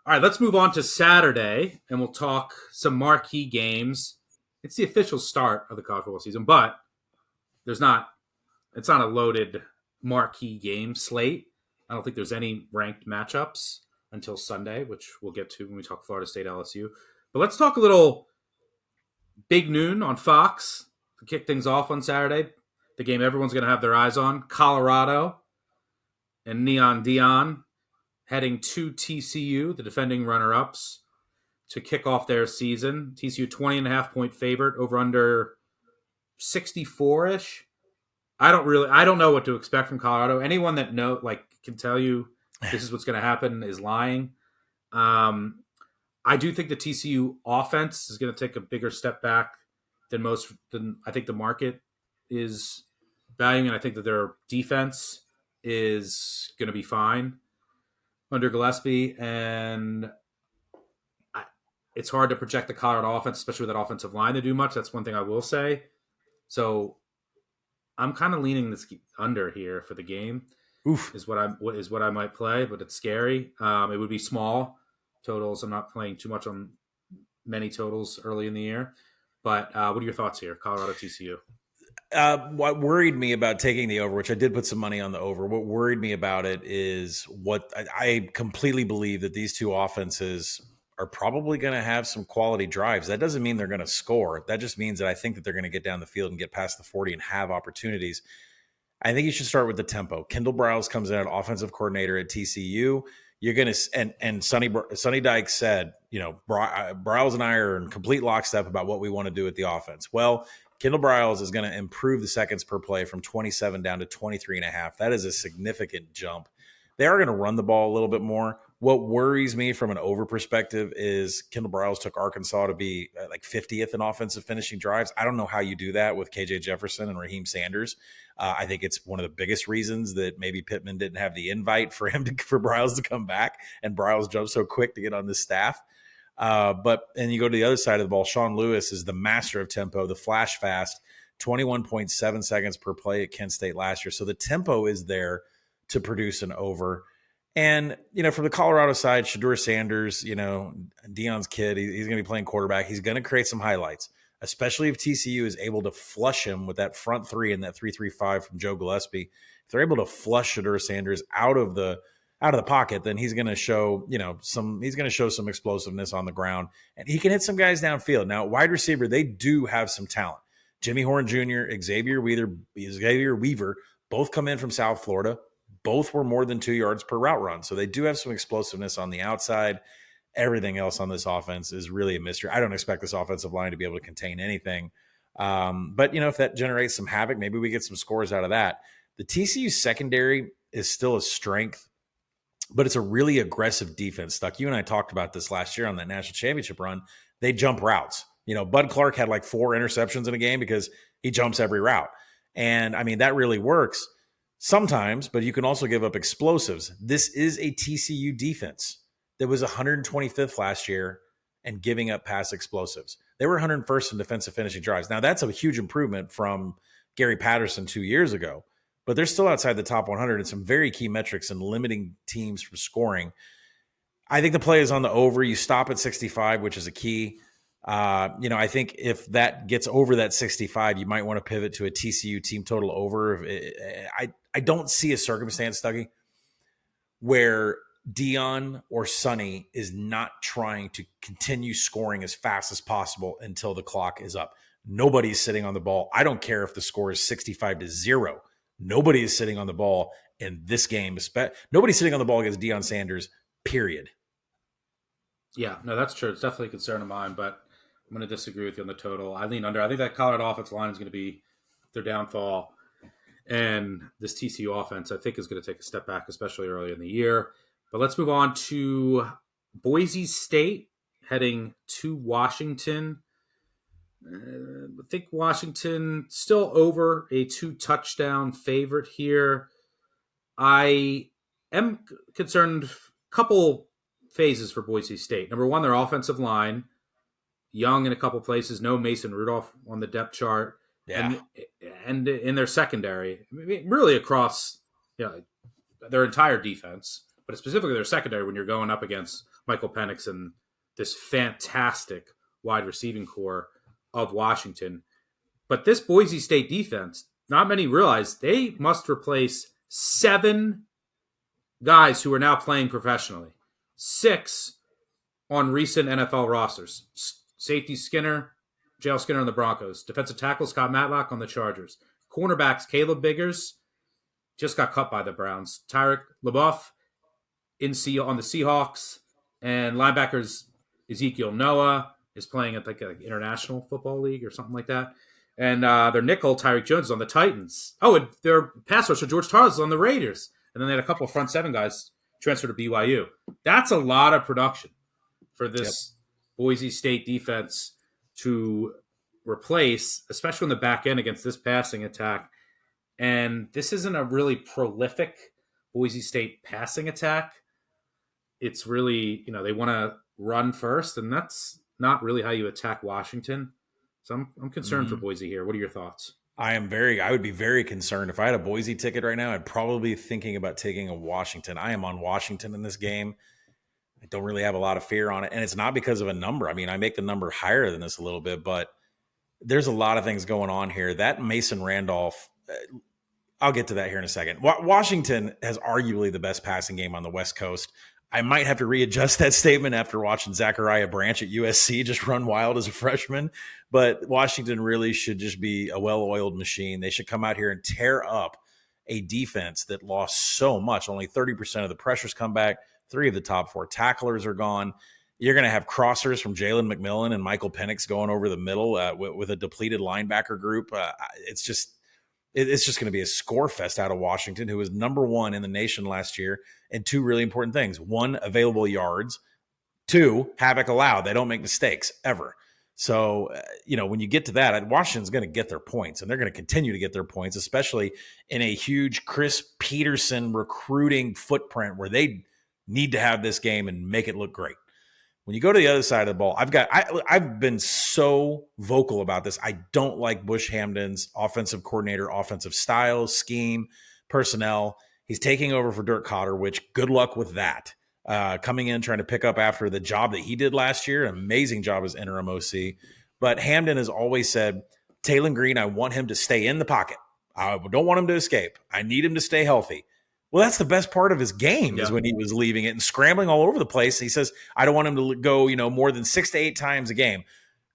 A: All right, let's move on to Saturday, and we'll talk some marquee games. It's the official start of the college football season, but there's not it's not a loaded marquee game slate. I don't think there's any ranked matchups until Sunday, which we'll get to when we talk Florida State LSU. But let's talk a little big noon on Fox to kick things off on Saturday. The game everyone's going to have their eyes on, Colorado and Neon Dion heading to TCU, the defending runner-ups, to kick off their season. TCU 20.5-point favorite, over under 64-ish. I don't know what to expect from Colorado. Anyone that can tell you this is what's going to happen is lying. I do think the TCU offense is going to take a bigger step back than I think the market is valuing, and I think that their defense is going to be fine under Gillespie, and it's hard to project the Colorado offense, especially with that offensive line, to do much. That's one thing I will say. So I'm kind of leaning this under here for the game.
B: Oof.
A: Is what I might play, but it's scary. It would be small totals. I'm not playing too much on many totals early in the year. But what are your thoughts here, Colorado TCU?
B: What worried me about taking the over, which I did put some money on the over, what worried me about it is what I completely believe that these two offenses are probably going to have some quality drives. That doesn't mean they're going to score. That just means that I think that they're going to get down the field and get past the 40 and have opportunities. I think you should start with the tempo. Kendall Briles comes in as offensive coordinator at TCU. You're going to, and Sonny Dykes said, Briles and I are in complete lockstep about what we want to do with the offense. Well, Kendall Briles is going to improve the seconds per play from 27 down to 23.5. That is a significant jump. They are going to run the ball a little bit more. What worries me from an over perspective is Kendall Briles took Arkansas to be like 50th in offensive finishing drives. I don't know how you do that with KJ Jefferson and Raheem Sanders. I think it's one of the biggest reasons that maybe Pittman didn't have the invite for Briles to come back, and Briles jumped so quick to get on this staff. But you go to the other side of the ball. Sean Lewis is the master of tempo, the flash fast, 21.7 seconds per play at Kent State last year. So the tempo is there to produce an over. And, from the Colorado side, Shedeur Sanders, Deion's kid, he's going to be playing quarterback. He's going to create some highlights, especially if TCU is able to flush him with that front three and that 3-3-5 from Joe Gillespie. If they're able to flush Shedeur Sanders out of the pocket, then he's going to show, some explosiveness on the ground, and he can hit some guys downfield. Now, wide receiver, they do have some talent. Jimmy Horn Jr., Xavier Weaver, both come in from South Florida. Both were more than 2 yards per route run. So they do have some explosiveness on the outside. Everything else on this offense is really a mystery. I don't expect this offensive line to be able to contain anything. But, if that generates some havoc, maybe we get some scores out of that. The TCU secondary is still a strength, but it's a really aggressive defense. Stuck. You and I talked about this last year on that national championship run. They jump routes. Bud Clark had like 4 interceptions in a game because he jumps every route. And, that really works sometimes, but you can also give up explosives. This is a TCU defense that was 125th last year and giving up pass explosives. They were 101st in defensive finishing drives. Now, that's a huge improvement from Gary Patterson 2 years ago, but they're still outside the top 100 in some very key metrics and limiting teams from scoring. I think the play is on the over. You stop at 65, which is a key. I think if that gets over that 65, you might want to pivot to a TCU team total over. I don't see a circumstance, Dougie, where Deion or Sonny is not trying to continue scoring as fast as possible until the clock is up. Nobody's sitting on the ball. I don't care if the score is 65-0. Nobody is sitting on the ball in this game. Nobody's sitting on the ball against Deion Sanders, period.
A: Yeah, no, that's true. It's definitely a concern of mine, but I'm going to disagree with you on the total. I lean under. I think that Colorado offensive line is going to be their downfall. And this TCU offense, I think, is going to take a step back, especially early in the year. But let's move on to Boise State heading to Washington. I think Washington still over a 2-touchdown favorite here. I am concerned a couple phases for Boise State. Number one, their offensive line, young in a couple places, no Mason Rudolph on the depth chart.
B: Yeah.
A: And in their secondary, really across their entire defense, but specifically their secondary when you're going up against Michael Penix and this fantastic wide receiving core of Washington. But this Boise State defense, not many realize they must replace 7 guys who are now playing professionally. 6 on recent NFL rosters. Safety Skinner, J.L. Skinner on the Broncos. Defensive tackle Scott Matlock on the Chargers. Cornerbacks Caleb Biggers just got cut by the Browns. Tyreek LeBeouf on the Seahawks. And linebackers Ezekiel Noah is playing at like an international football league or something like that. And their nickel, Tyreek Jones, is on the Titans. Oh, and their pass rusher, George Tarles, is on the Raiders. And then they had a couple of front 7 guys transfer to BYU. That's a lot of production for this Boise State defense to replace, especially on the back end against this passing attack. And this isn't a really prolific Boise State passing attack. It's really, they want to run first, and that's not really how you attack Washington. So I'm concerned for Boise here. What are your thoughts?
B: I would be very concerned. If I had a Boise ticket right now, I'd probably be thinking about taking a Washington. I am on Washington in this game. I don't really have a lot of fear on it. And it's not because of a number. I mean, I make the number higher than this a little bit, but there's a lot of things going on here. That Mason Randolph, I'll get to that here in a second. Washington has arguably the best passing game on the West Coast. I might have to readjust that statement after watching Zachariah Branch at USC just run wild as a freshman. But Washington really should just be a well-oiled machine. They should come out here and tear up a defense that lost so much. Only 30% of the pressures come back. 3 of the top 4 tacklers are gone. You're going to have crossers from Jalen McMillan and Michael Penix going over the middle with a depleted linebacker group. It's just going to be a score fest out of Washington, who was number 1 in the nation last year, and 2 really important things. 1, available yards. 2, havoc allowed. They don't make mistakes ever. So, when you get to that, Washington's going to get their points, and they're going to continue to get their points, especially in a huge Chris Peterson recruiting footprint where they need to have this game and make it look great. When you go to the other side of the ball, I've been so vocal about this. I don't like Bush Hamden's offensive coordinator, offensive style, scheme, personnel. He's taking over for Dirk Cotter, which good luck with that. Coming in, trying to pick up after the job that he did last year, an amazing job as interim OC. But Hamden has always said, Taylon Green, I want him to stay in the pocket. I don't want him to escape. I need him to stay healthy. Well, that's the best part of his game is when he was leaving it and scrambling all over the place. He says, I don't want him to go, more than 6 to 8 times a game.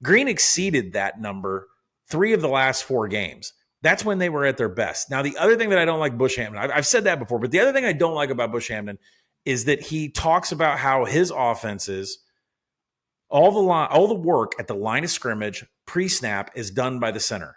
B: Green exceeded that number 3 of the last 4 games. That's when they were at their best. Now, the other thing that I don't like Bush Hamden, I've said that before, but the other thing I don't like about Bush Hamden is that he talks about how his offenses, all the work at the line of scrimmage pre-snap is done by the center.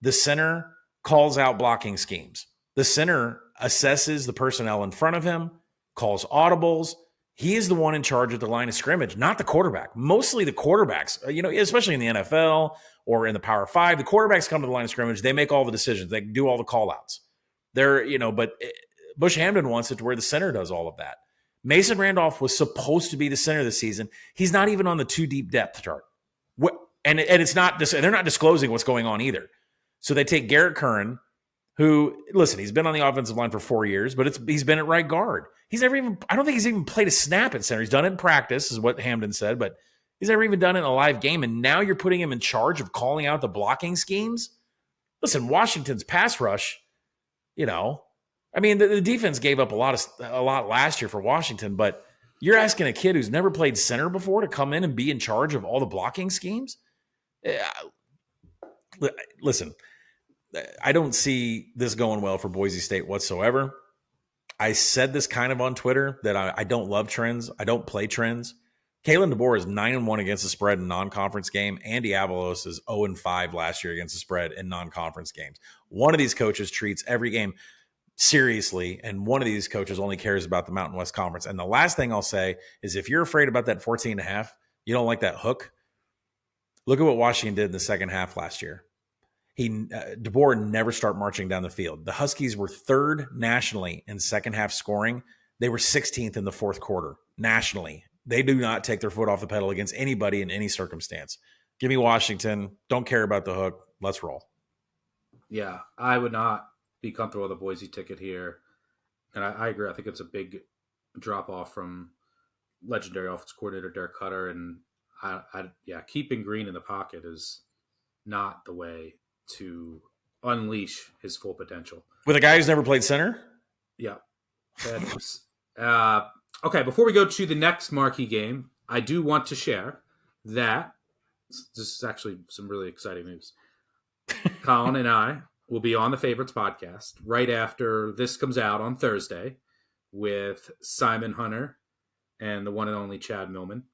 B: The center calls out blocking schemes. The center assesses the personnel in front of him, calls audibles. He is the one in charge of the line of scrimmage, not the quarterback. Mostly the quarterbacks, especially in the NFL or in the Power 5, the quarterbacks come to the line of scrimmage. They make all the decisions. They do all the call-outs. But Bush Hamden wants it to where the center does all of that. Mason Randolph was supposed to be the center this season. He's not even on the 2 deep depth chart. And it's not, they're not disclosing what's going on either. So they take Garrett Curran, who, listen, he's been on the offensive line for 4 years, but he's been at right guard. I don't think he's even played a snap at center. He's done it in practice, is what Hamden said, but he's never even done it in a live game. And now you're putting him in charge of calling out the blocking schemes. Listen, Washington's pass rush, the defense gave up a lot last year for Washington, but you're asking a kid who's never played center before to come in and be in charge of all the blocking schemes? Listen, I don't see this going well for Boise State whatsoever. I said this kind of on Twitter that I don't love trends. I don't play trends. Kalen DeBoer is 9-1 against the spread in non-conference game. Andy Avalos is 0-5 last year against the spread in non-conference games. One of these coaches treats every game seriously, and one of these coaches only cares about the Mountain West Conference. And the last thing I'll say is if you're afraid about that 14.5, you don't like that hook, look at what Washington did in the second half last year. DeBoer never start marching down the field. The Huskies were 3rd nationally in second half scoring. They were 16th in the fourth quarter nationally. They do not take their foot off the pedal against anybody in any circumstance. Give me Washington. Don't care about the hook. Let's roll.
A: Yeah, I would not be comfortable with a Boise ticket here. And I agree. I think it's a big drop off from legendary offensive coordinator Dirk Cutter. And keeping Green in the pocket is not the way to unleash his full potential.
B: With a guy who's never played center?
A: Yeah. Bad news. Okay, before we go to the next marquee game, I do want to share that this is actually some really exciting news. Colin and I will be on the Favorites podcast right after this comes out on Thursday with Simon Hunter and the one and only Chad Millman.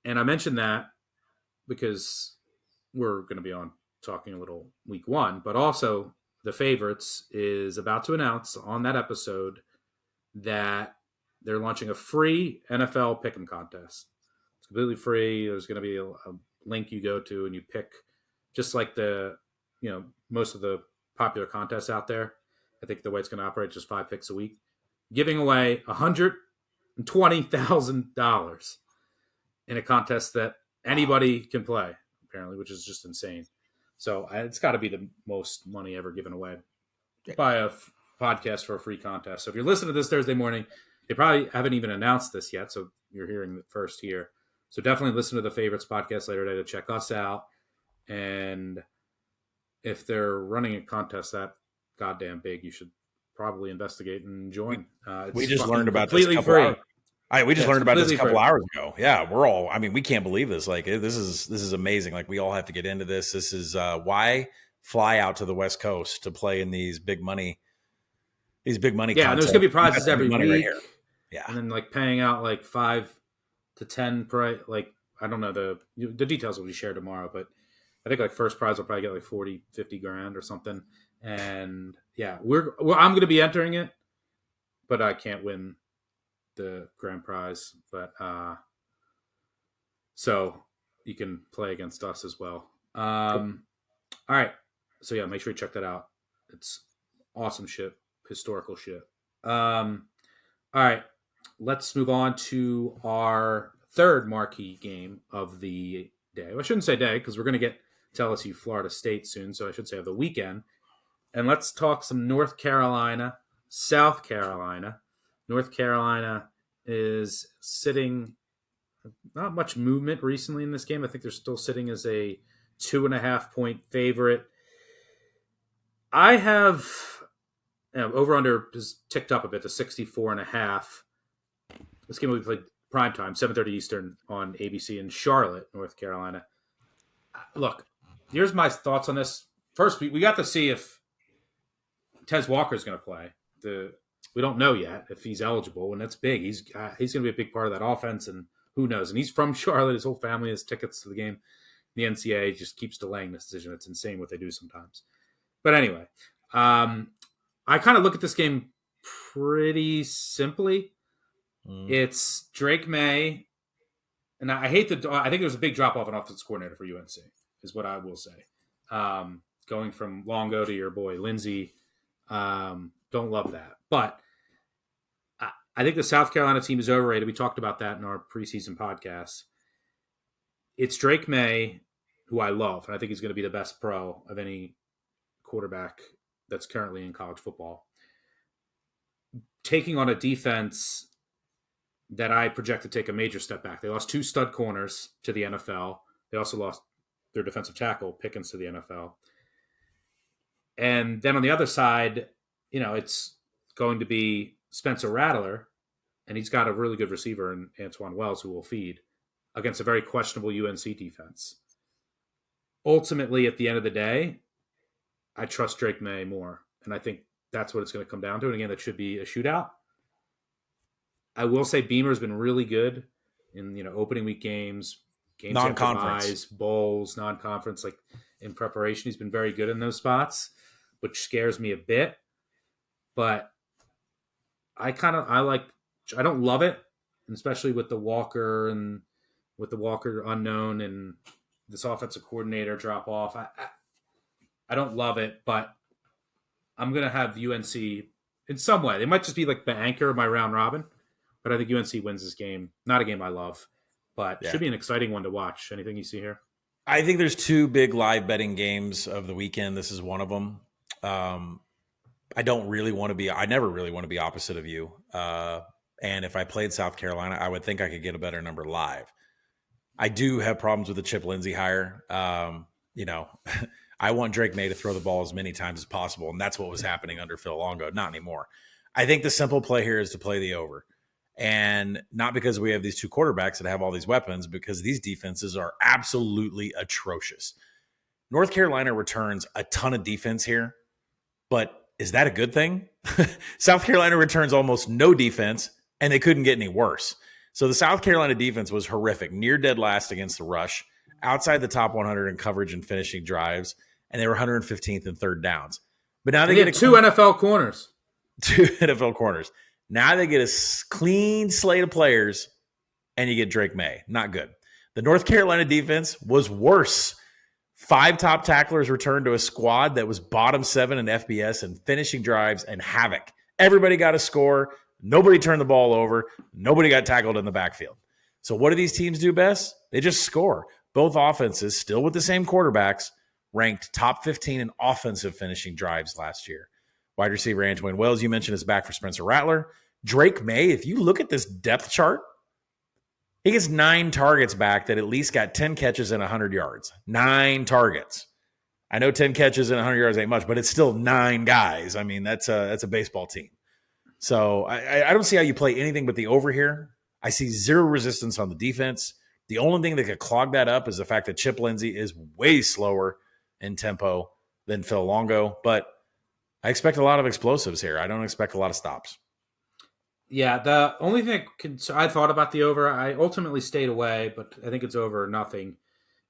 A: And I mentioned that because we're going to be on talking a little week one, but also the Favorites is about to announce on that episode that they're launching a free NFL pick'em contest. It's completely free. There's going to be a link you go to and you pick just like most of the popular contests out there. I think the way it's going to operate is just 5 picks a week, giving away $120,000 in a contest that anybody can play, apparently, which is just insane. So it's got to be the most money ever given away by a podcast for a free contest. So if you're listening to this Thursday morning, they probably haven't even announced this yet, so you're hearing it first here. So definitely listen to the Favorites podcast later today to check us out. And if they're running a contest that goddamn big, you should probably investigate and join.
B: We just learned about this
A: free.
B: We just learned about this a couple hours ago. Yeah, we can't believe this. Like, this is amazing. Like, we all have to get into this. This is why fly out to the West Coast to play in these big money. Yeah,
A: and there's gonna be prizes every week.
B: Right here. Yeah,
A: and then like paying out like 5 to 10 price. Like, I don't know, the details will be shared tomorrow, but I think like first prize will probably get like 40, 50 grand or something. And yeah, I'm going to be entering it, but I can't win the grand prize. But so you can play against us as well. All right. So yeah, make sure you check that out. It's awesome shit, historical shit. All right. Let's move on to our third marquee game of the day. Well, I shouldn't say day because we're going to get to LSU Florida State soon, so I should say of the weekend. And let's talk some North Carolina, South Carolina. North Carolina is sitting, not much movement recently in this game. I think they're still sitting as a 2.5-point favorite. I have over-under has ticked up a bit to 64.5. This game will be played primetime, 7:30 Eastern on ABC in Charlotte, North Carolina. Look, here's my thoughts on this. First, we got to see if Tez Walker is going to play. We don't know yet if he's eligible, and that's big. He's going to be a big part of that offense, and who knows? And he's from Charlotte. His whole family has tickets to the game. The NCAA just keeps delaying this decision. It's insane what they do sometimes. But anyway, I kind of look at this game pretty simply. It's Drake May, and I think there's a big drop-off in offensive coordinator for UNC, is what I will say. Going from Longo to your boy Lindsey, don't love that. But I think the South Carolina team is overrated. We talked about that in our preseason podcast. It's Drake May, who I love, and I think he's going to be the best pro of any quarterback that's currently in college football. Taking on a defense that I project to take a major step back. They lost 2 stud corners to the NFL. They also lost their defensive tackle, Pickens, to the NFL. And then on the other side, it's going to be Spencer Rattler, and he's got a really good receiver in Antoine Wells who will feed against a very questionable UNC defense. Ultimately, at the end of the day, I trust Drake May more, and I think that's what it's going to come down to. And again, that should be a shootout. I will say Beamer's been really good in opening week games
B: non-conference,
A: bowls, non-conference, like in preparation. He's been very good in those spots, which scares me a bit. But I don't love it, and especially with the Walker unknown and this offensive coordinator drop off. I don't love it, but I'm going to have UNC in some way. They might just be like the anchor of my round robin, but I think UNC wins this game. Not a game I love, but should be an exciting one to watch. Anything you see here?
B: I think there's 2 big live betting games of the weekend. This is one of them. I never really want to be opposite of you. And if I played South Carolina, I would think I could get a better number live. I do have problems with the Chip Lindsey hire. I want Drake May to throw the ball as many times as possible, and that's what was happening under Phil Longo. Not anymore. I think the simple play here is to play the over. And not because we have these two quarterbacks that have all these weapons, because these defenses are absolutely atrocious. North Carolina returns a ton of defense here, but is that a good thing? South Carolina returns almost no defense, and they couldn't get any worse. So the South Carolina defense was horrific, near dead last against the rush, outside the top 100 in coverage and finishing drives, and they were 115th in third downs. But now they get
A: two NFL corners.
B: Two NFL corners. Now they get a clean slate of players, and you get Drake May. Not good. The North Carolina defense was worse. 5 top tacklers returned to a squad that was bottom 7 in FBS and finishing drives and havoc. Everybody got a score. Nobody turned the ball over. Nobody got tackled in the backfield. So what do these teams do best? They just score. Both offenses, still with the same quarterbacks, ranked top 15 in offensive finishing drives last year. Wide receiver Antoine Wells, you mentioned, is back for Spencer Rattler. Drake May, if you look at this depth chart, he gets 9 targets back that at least got 10 catches and 100 yards. 9 targets. I know 10 catches and 100 yards ain't much, but it's still 9 guys. I mean, that's a baseball team. So I don't see how you play anything but the over here. I see zero resistance on the defense. The only thing that could clog that up is the fact that Chip Lindsey is way slower in tempo than Phil Longo. But I expect a lot of explosives here. I don't expect a lot of stops.
A: Yeah, the only thing I thought about the over, I ultimately stayed away, but I think it's over or nothing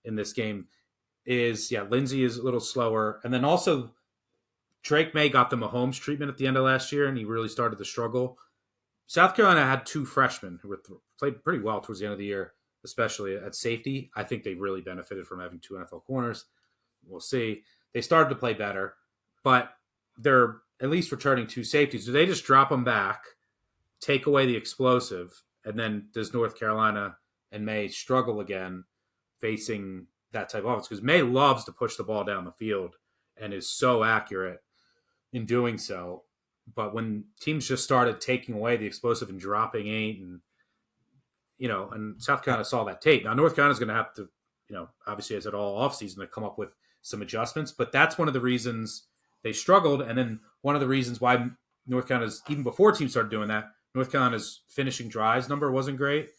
A: in this game, is, Lindsey is a little slower. And then also Drake May got the Mahomes treatment at the end of last year, and he really started to struggle. South Carolina had 2 freshmen who played pretty well towards the end of the year, especially at safety. I think they really benefited from having 2 NFL corners. We'll see. They started to play better, but they're at least returning 2 safeties. Do they just drop them back, take away the explosive, and then does North Carolina and May struggle again facing that type of offense? Because May loves to push the ball down the field and is so accurate in doing so. But when teams just started taking away the explosive and dropping 8, and South Carolina saw that tape. Now, North Carolina's going to have to, obviously as it all offseason, to come up with some adjustments. But that's one of the reasons they struggled. And then one of the reasons why North Carolina's, even before teams started doing that, North Carolina's finishing drives number wasn't great.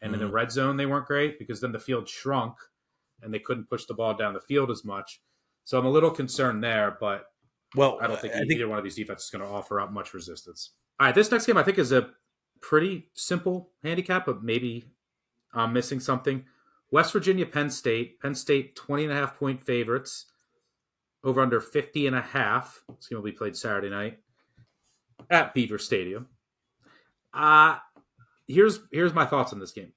A: And in the red zone, they weren't great because then the field shrunk and they couldn't push the ball down the field as much. So I'm a little concerned there, but I don't think either one of these defenses is going to offer up much resistance. All right, this next game I think is a pretty simple handicap, but maybe I'm missing something. West Virginia, Penn State. Penn State 20.5-point favorites. Over under 50.5. This game will be played Saturday night at Beaver Stadium. Here's my thoughts on this game.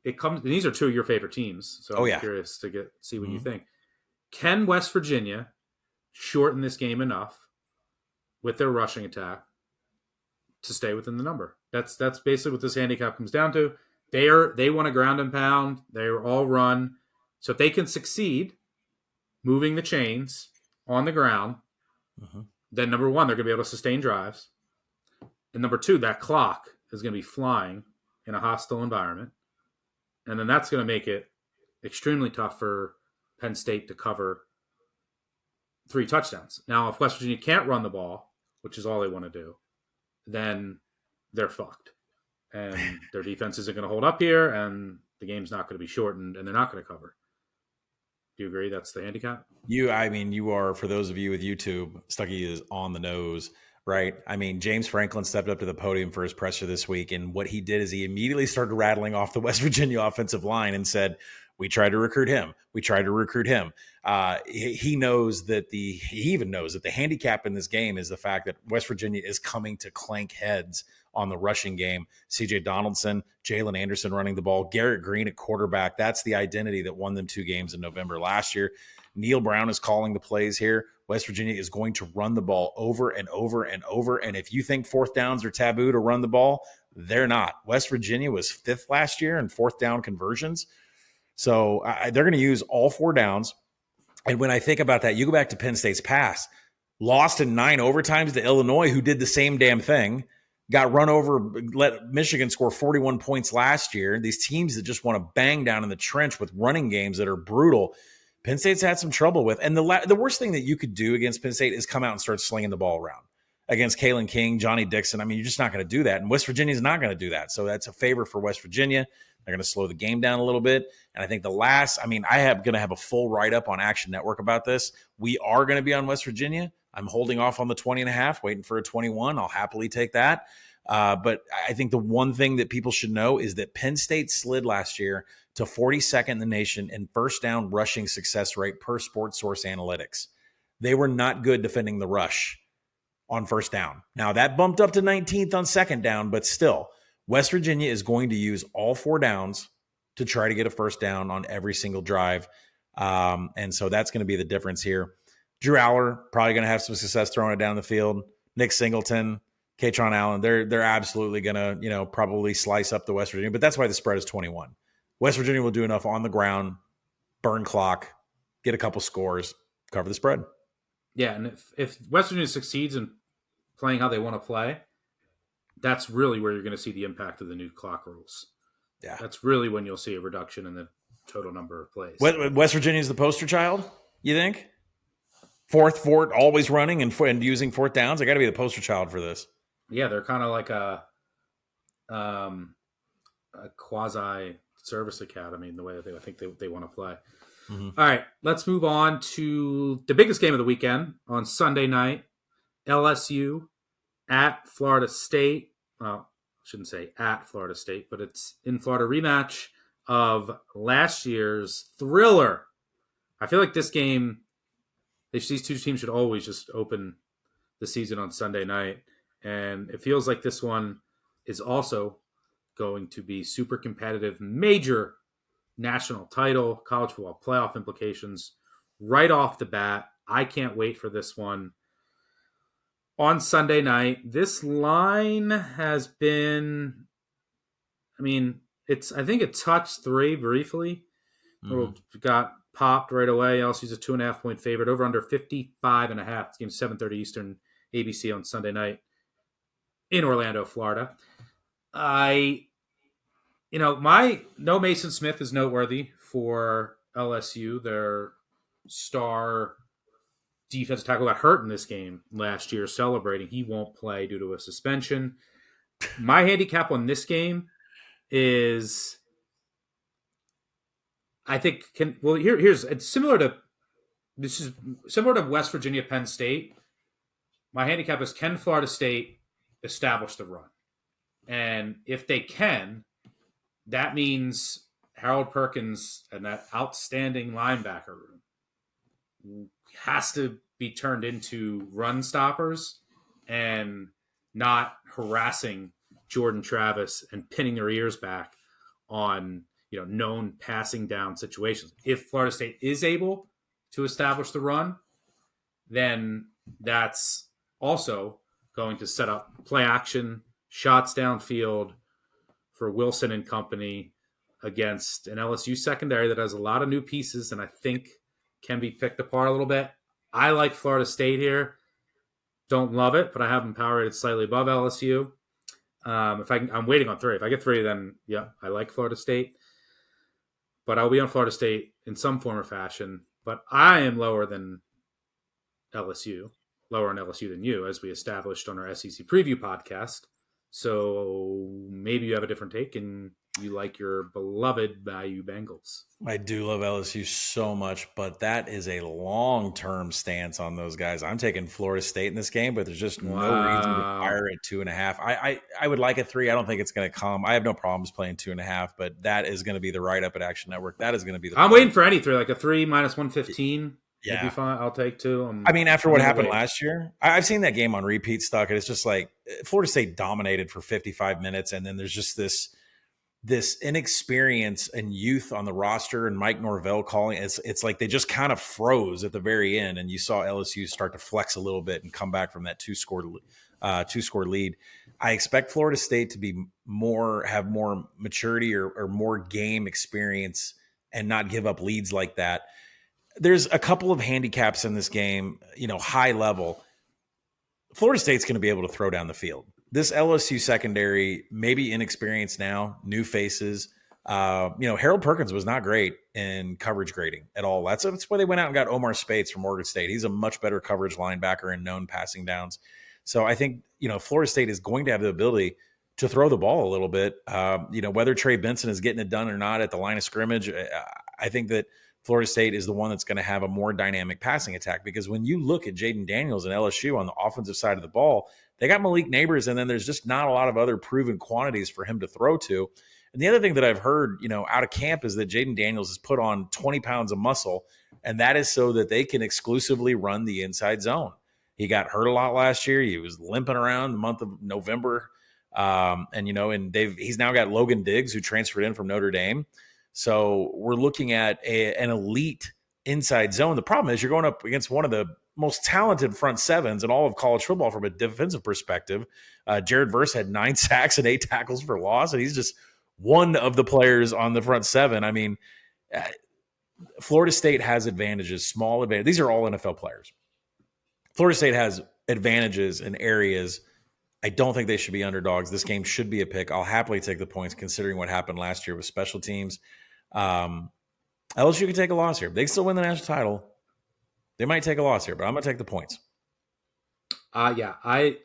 A: These are 2 of your favorite teams, so I'm curious to see what you think. Can West Virginia shorten this game enough with their rushing attack to stay within the number? That's basically what this handicap comes down to. They want to ground and pound. They're all run. So if they can succeed moving the chains on the ground, then number 1, they're going to be able to sustain drives. And number 2, that clock is going to be flying in a hostile environment. And then that's going to make it extremely tough for Penn State to cover 3 touchdowns. Now, if West Virginia can't run the ball, which is all they want to do, then they're fucked. And their defense isn't going to hold up here, and the game's not going to be shortened, and they're not going to cover. Do you agree that's the handicap? You are, for those of you with YouTube, Stuckey is on the nose, right? I mean, James Franklin stepped up to the podium for his presser this week, and what he did is he immediately started rattling off the West Virginia offensive line and said, we tried to recruit him. We tried to recruit him. He knows that he even knows that the handicap in this game is the fact that West Virginia is coming to clank heads on the rushing game. CJ Donaldson, Jalen Anderson running the ball, Garrett Green at quarterback. That's the identity that won them 2 games in November last year. Neil Brown is calling the plays here. West Virginia is going to run the ball over and over and over. And if you think 4th downs are taboo to run the ball, they're not. West Virginia was 5th last year in 4th down conversions. So they're going to use all 4 downs. And when I think about that, you go back to Penn State's past, lost in 9 overtimes to Illinois, who did the same damn thing, got run over, let Michigan score 41 points last year. These teams that just want to bang down in the trench with running games that are brutal.
B: Penn State's had some trouble with. And the worst thing that you could do against Penn State is come out and start slinging the ball around. Against Kalen King, Johnny Dixon, I mean, you're just not going to do that. And West Virginia's not going to do that. So that's a favor for West Virginia. They're going to slow the game down a little bit. And I think I am going to have a full write-up on Action Network about this. We are going to be on West Virginia. I'm holding off on the 20.5, waiting for a 21. I'll happily take that. But I think the one thing that people should know is that Penn State slid last year to 42nd in the nation in first down rushing success rate per Sports Source Analytics. They were not good defending the rush on first down. Now, that bumped up to 19th on second down, but still, West Virginia is going to use all 4 downs to try to get a first down on every single drive. And so that's going to be the difference here. Drew Aller probably going to have some success throwing it down the field. Nick Singleton, Katron Allen, they're absolutely going to, probably slice up the West Virginia, but that's why the spread is 21. West Virginia will do enough on the ground, burn clock, get a couple scores, cover the spread.
A: Yeah, and if West Virginia succeeds in playing how they want to play, that's really where you're going to see the impact of the new clock rules.
B: Yeah.
A: That's really when you'll see a reduction in the total number of plays.
B: West Virginia is the poster child, you think? Fourth, always running and using 4th downs. They got to be the poster child for this.
A: Yeah, they're kind of like a quasi service academy in the way that I think they want to play. Mm-hmm. All right, let's move on to the biggest game of the weekend on Sunday night. LSU at Florida State. Well, I shouldn't say at Florida State, but it's in Florida, rematch of last year's thriller. I feel like this game, these two teams should always just open the season on Sunday night. And it feels like this one is also going to be super competitive, major national title, college football playoff implications right off the bat. I can't wait for this one. On Sunday night, this line has been, I think it touched 3 briefly. Mm-hmm. Got popped right away. LSU's a 2.5-point favorite, over under 55.5. It's game 7:30 Eastern, ABC on Sunday night in Orlando, Florida. No Mason Smith is noteworthy for LSU. Their star defensive tackle got hurt in this game last year, celebrating. He won't play due to a suspension. My handicap on this game is, I think, it's similar to West Virginia, Penn State. My handicap is, can Florida State establish the run? And if they can, that means Harold Perkins and that outstanding linebacker room has to be turned into run stoppers and not harassing Jordan Travis and pinning their ears back on known passing down situations. If Florida State is able to establish the run, then that's also going to set up play action, shots downfield for Wilson and company against an LSU secondary that has a lot of new pieces and I think can be picked apart a little bit. I like Florida State here. Don't love it, but I have them power rated slightly above LSU. I'm waiting on 3. If I get 3, then yeah, I like Florida State. But I'll be on Florida State in some form or fashion. But I am lower on LSU than you, as we established on our SEC preview podcast. So maybe you have a different take and you like your beloved Bayou Bengals.
B: I do love LSU so much, but that is a long-term stance on those guys. I'm taking Florida State in this game, but there's just no reason to fire at 2.5. I would like a 3. I don't think it's going to come. I have no problems playing 2.5, but that is going to be the write-up at Action Network. That is going to be the
A: I'm waiting for any 3, like a 3 minus 115.
B: Yeah,
A: be fine. I'll take 2.
B: After what happened last year, I've seen that game on repeat stuck, and it's just like Florida State dominated for 55 minutes, and then there's just this inexperience and youth on the roster, and Mike Norvell calling. It's like they just kind of froze at the very end, and you saw LSU start to flex a little bit and come back from that two-score lead. I expect Florida State to be have more maturity or more game experience and not give up leads like that. There's a couple of handicaps in this game, high level. Florida State's going to be able to throw down the field. This LSU secondary, maybe inexperienced now, new faces, Harold Perkins was not great in coverage grading at all. That's why they went out and got Omar Spates from Oregon State. He's a much better coverage linebacker and known passing downs. So I think, Florida State is going to have the ability to throw the ball a little bit. Whether Trey Benson is getting it done or not at the line of scrimmage, I think that Florida State is the one that's going to have a more dynamic passing attack, because when you look at Jaden Daniels and LSU on the offensive side of the ball, they got Malik Neighbors, and then there's just not a lot of other proven quantities for him to throw to. And the other thing that I've heard, out of camp is that Jaden Daniels has put on 20 pounds of muscle, and that is so that they can exclusively run the inside zone. He got hurt a lot last year. He was limping around the month of November. He's now got Logan Diggs, who transferred in from Notre Dame. So we're looking at an elite inside zone. The problem is you're going up against one of the most talented front sevens in all of college football from a defensive perspective. Jared Verse had 9 sacks and 8 tackles for loss, and he's just one of the players on the front seven. I mean, Florida State has advantages, small advantages. These are all NFL players. Florida State has advantages in areas. I don't think they should be underdogs. This game should be a pick. I'll happily take the points considering what happened last year with special teams. LSU could take a loss here. They still win the national title. They might take a loss here, but I'm going to take the points.
A: I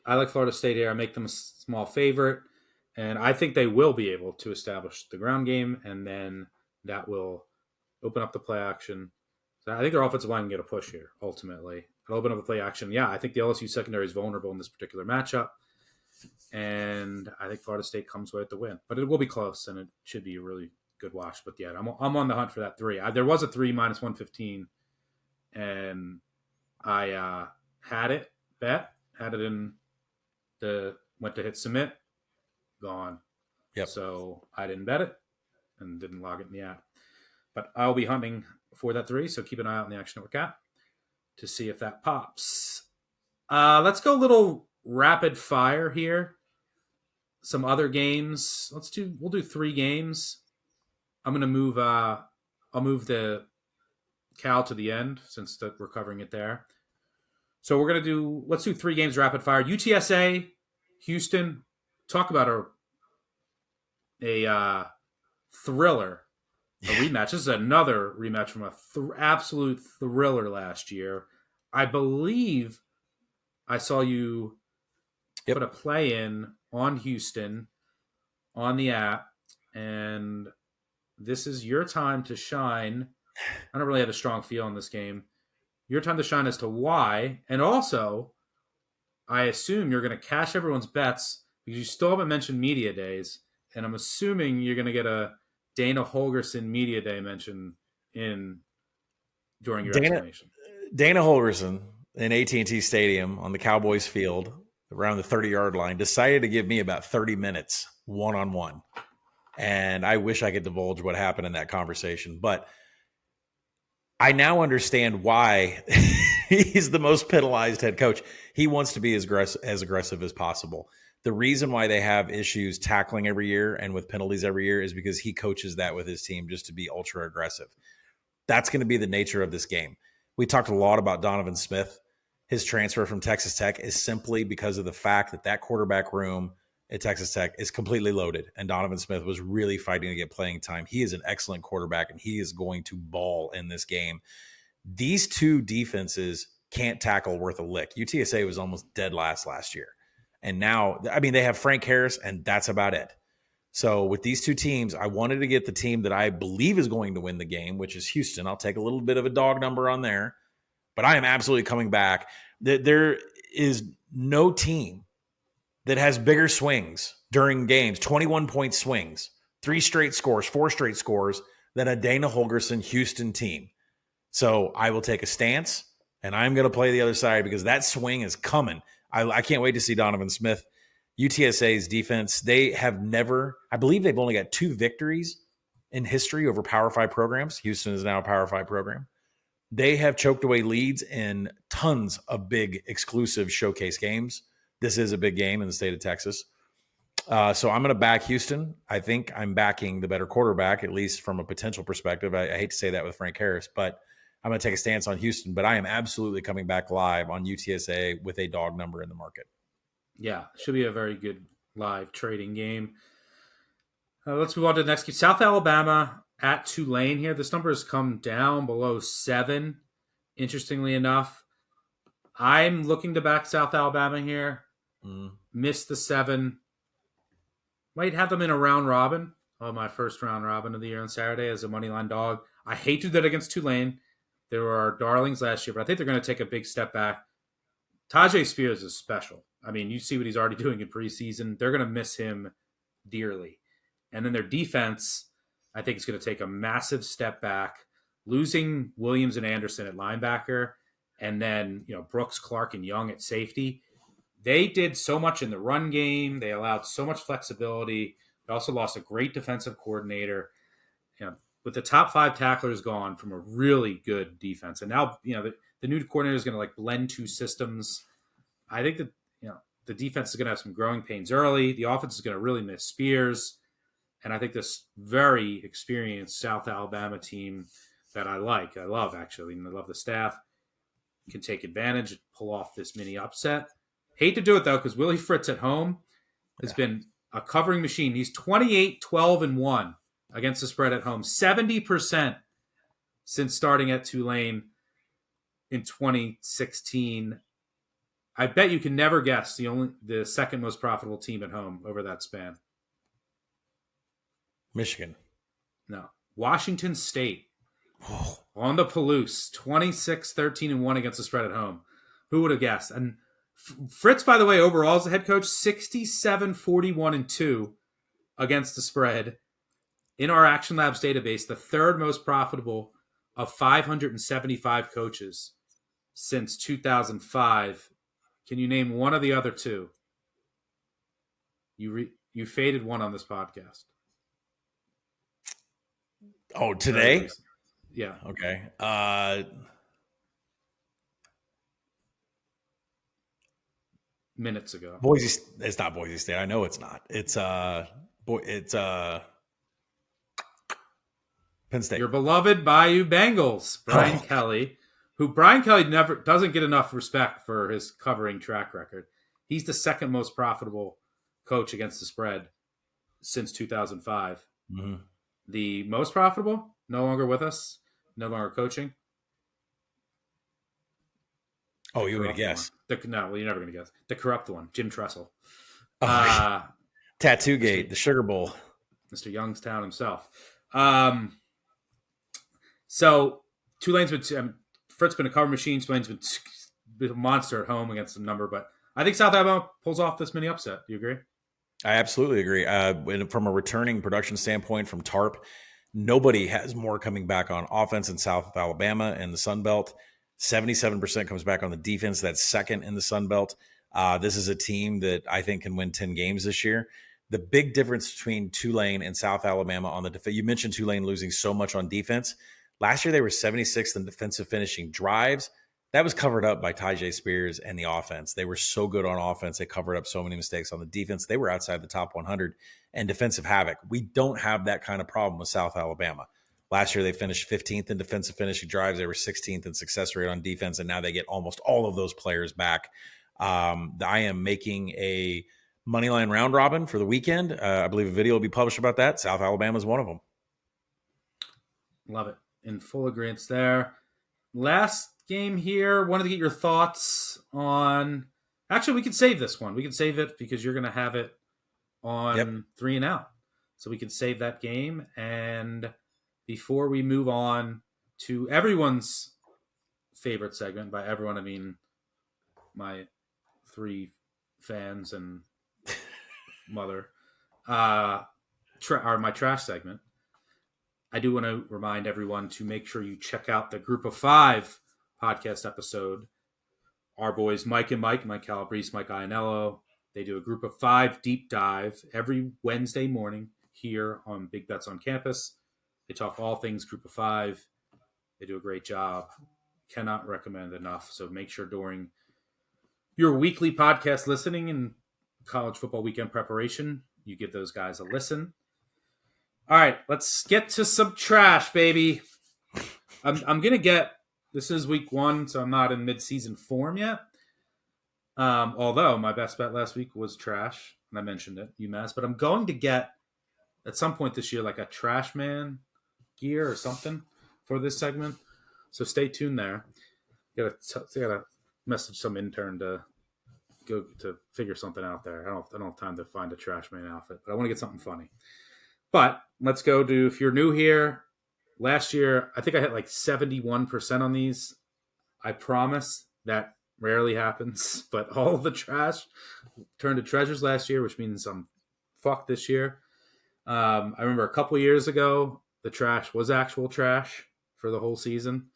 A: like Florida State here. I make them a small favorite, and I think they will be able to establish the ground game, and then that will open up the play action. So I think their offensive line can get a push here, ultimately. It'll open up the play action. Yeah, I think the LSU secondary is vulnerable in this particular matchup, and I think Florida State comes away with the win. But it will be close, and it should be a really good watch. But yeah, I'm on the hunt for that 3. There was a 3 minus 115, and I had it in went to hit submit, gone.
B: Yep.
A: So I didn't bet it and didn't log it in the app. But I'll be hunting for that 3, so keep an eye out in the Action Network app to see if that pops. Let's go a little rapid fire here. Some other games. We'll do 3 games. I'm going to move, I'll move the Cal to the end since we're covering it there. So let's do 3 games rapid fire. UTSA, Houston. Talk about a thriller, a rematch. This is another rematch from absolute thriller last year. I believe I saw you put a play in on Houston on the app, and this is your time to shine. I don't really have a strong feel in this game. Your time to shine as to why. And also, I assume you're going to cash everyone's bets because you still haven't mentioned media days. And I'm assuming you're going to get a Dana Holgorsen media day mention during your explanation.
B: Dana Holgorsen in AT&T Stadium on the Cowboys field around the 30-yard line decided to give me about 30 minutes one-on-one. And I wish I could divulge what happened in that conversation. But I now understand why he's the most penalized head coach. He wants to be as aggressive as possible. The reason why they have issues tackling every year and with penalties every year is because he coaches that with his team just to be ultra aggressive. That's going to be the nature of this game. We talked a lot about Donovan Smith. His transfer from Texas Tech is simply because of the fact that quarterback room at Texas Tech is completely loaded, and Donovan Smith was really fighting to get playing time. He is an excellent quarterback, and he is going to ball in this game. These 2 defenses can't tackle worth a lick. UTSA was almost dead last year. And now, they have Frank Harris, and that's about it. So with these 2 teams, I wanted to get the team that I believe is going to win the game, which is Houston. I'll take a little bit of a dog number on there, but I am absolutely coming back. There is no team that has bigger swings during games, 21-point swings, 3 straight scores, 4 straight scores, than a Dana Holgorsen Houston team. So I will take a stance, and I'm going to play the other side because that swing is coming. I can't wait to see Donovan Smith. UTSA's defense, I believe they've only got 2 victories in history over Power 5 programs. Houston is now a Power 5 program. They have choked away leads in tons of big exclusive showcase games. This is a big game in the state of Texas. So I'm going to back Houston. I think I'm backing the better quarterback, at least from a potential perspective. I hate to say that with Frank Harris, but I'm going to take a stance on Houston. But I am absolutely coming back live on UTSA with a dog number in the market.
A: Yeah, should be a very good live trading game. Let's move on to the next game. South Alabama at Tulane here. This number has come down below 7. Interestingly enough, I'm looking to back South Alabama here. Missed the 7. Might have them in a round robin. My first round robin of the year on Saturday as a moneyline dog. I hate to do that against Tulane. They were our darlings last year, but I think they're going to take a big step back. Tajay Spears is special. I mean, you see what he's already doing in preseason. They're going to miss him dearly. And then their defense, I think, is going to take a massive step back, losing Williams and Anderson at linebacker, and then Brooks, Clark, and Young at safety. They did so much in the run game. They allowed so much flexibility. They also lost a great defensive coordinator. With the top 5 tacklers gone from a really good defense, and now the new coordinator is going to blend 2 systems. I think that the defense is going to have some growing pains early. The offense is going to really miss Spears, and I think this very experienced South Alabama team that I love actually, and I love the staff, can take advantage and pull off this mini upset. Hate to do it though, because Willie Fritz at home has been a covering machine. He's 28, 12, and 1 against the spread at home, 70% since starting at Tulane in 2016. I bet you can never guess the second most profitable team at home over that span.
B: Michigan.
A: No. Washington State. On the Palouse, 26, 13, and 1 against the spread at home. Who would have guessed? And Fritz, by the way, overall as a head coach, 67, 41, and 2 against the spread. In our Action Labs database, the third most profitable of 575 coaches since 2005. Can you name one of the other 2? You faded one on this podcast.
B: Oh, today?
A: Yeah.
B: Okay.
A: Minutes ago.
B: Boise. It's not Boise State. I know it's not. It's Penn State.
A: Your beloved Bayou Bengals, Brian Kelly, who Brian Kelly never doesn't get enough respect for his covering track record. He's the second most profitable coach against the spread since 2005.
B: Mm-hmm.
A: The most profitable, no longer with us, no longer coaching.
B: Oh, you're going to guess?
A: You're never going to guess. The corrupt one, Jim Tressel.
B: Tattoo Gate, the Sugar Bowl.
A: Mr. Youngstown himself. So Tulane's been Fritz been a cover machine. Tulane's been a monster at home against the number, but I think South Alabama pulls off this mini upset. Do you agree?
B: I absolutely agree. From a returning production standpoint from TARP, nobody has more coming back on offense in South Alabama and the Sun Belt. 77% comes back on the defense. That's second in the Sun Belt. This is a team that I think can win 10 games this year. The big difference between Tulane and South Alabama on the defense, you mentioned Tulane losing so much on defense. Last year, they were 76th in defensive finishing drives. That was covered up by Tajay Spears and the offense. They were so good on offense. They covered up so many mistakes on the defense. They were outside the top 100 and defensive havoc. We don't have that kind of problem with South Alabama. Last year, they finished 15th in defensive finishing drives. They were 16th in success rate on defense, and now they get almost all of those players back. I am making a moneyline round robin for the weekend. I believe a video will be published about that. South Alabama is one of them.
A: Love it. In full agreement there. Last game here. Wanted to get your thoughts on. Actually, we could save this one. We can save it because you're going to have it on 3 and Out. So we can save that game. And before we move on to everyone's favorite segment, by everyone I mean my 3 fans and mother, my trash segment, I do want to remind everyone to make sure you check out the Group of 5 podcast episode. Our boys Mike Calabrese, Mike Iannello, they do a Group of 5 deep dive every Wednesday morning here on Big Bets on Campus. They talk all things Group of 5. They do a great job. Cannot recommend enough. So make sure during your weekly podcast listening and college football weekend preparation, you give those guys a listen. All right, let's get to some trash, baby. I'm going to get, this is week 1, so I'm not in mid-season form yet. Although my best bet last week was trash, and I mentioned it, UMass. But I'm going to get at some point this year like a trash man gear or something for this segment. So stay tuned there. Gotta message some intern to go to figure something out there. I don't have time to find a trash man outfit, but I want to get something funny. But let's go to, if you're new here, last year I think I hit like 71% on these. I promise that rarely happens, but all of the trash turned to treasures last year, which means I'm fucked this year. I remember a couple years ago, the trash was actual trash for the whole season.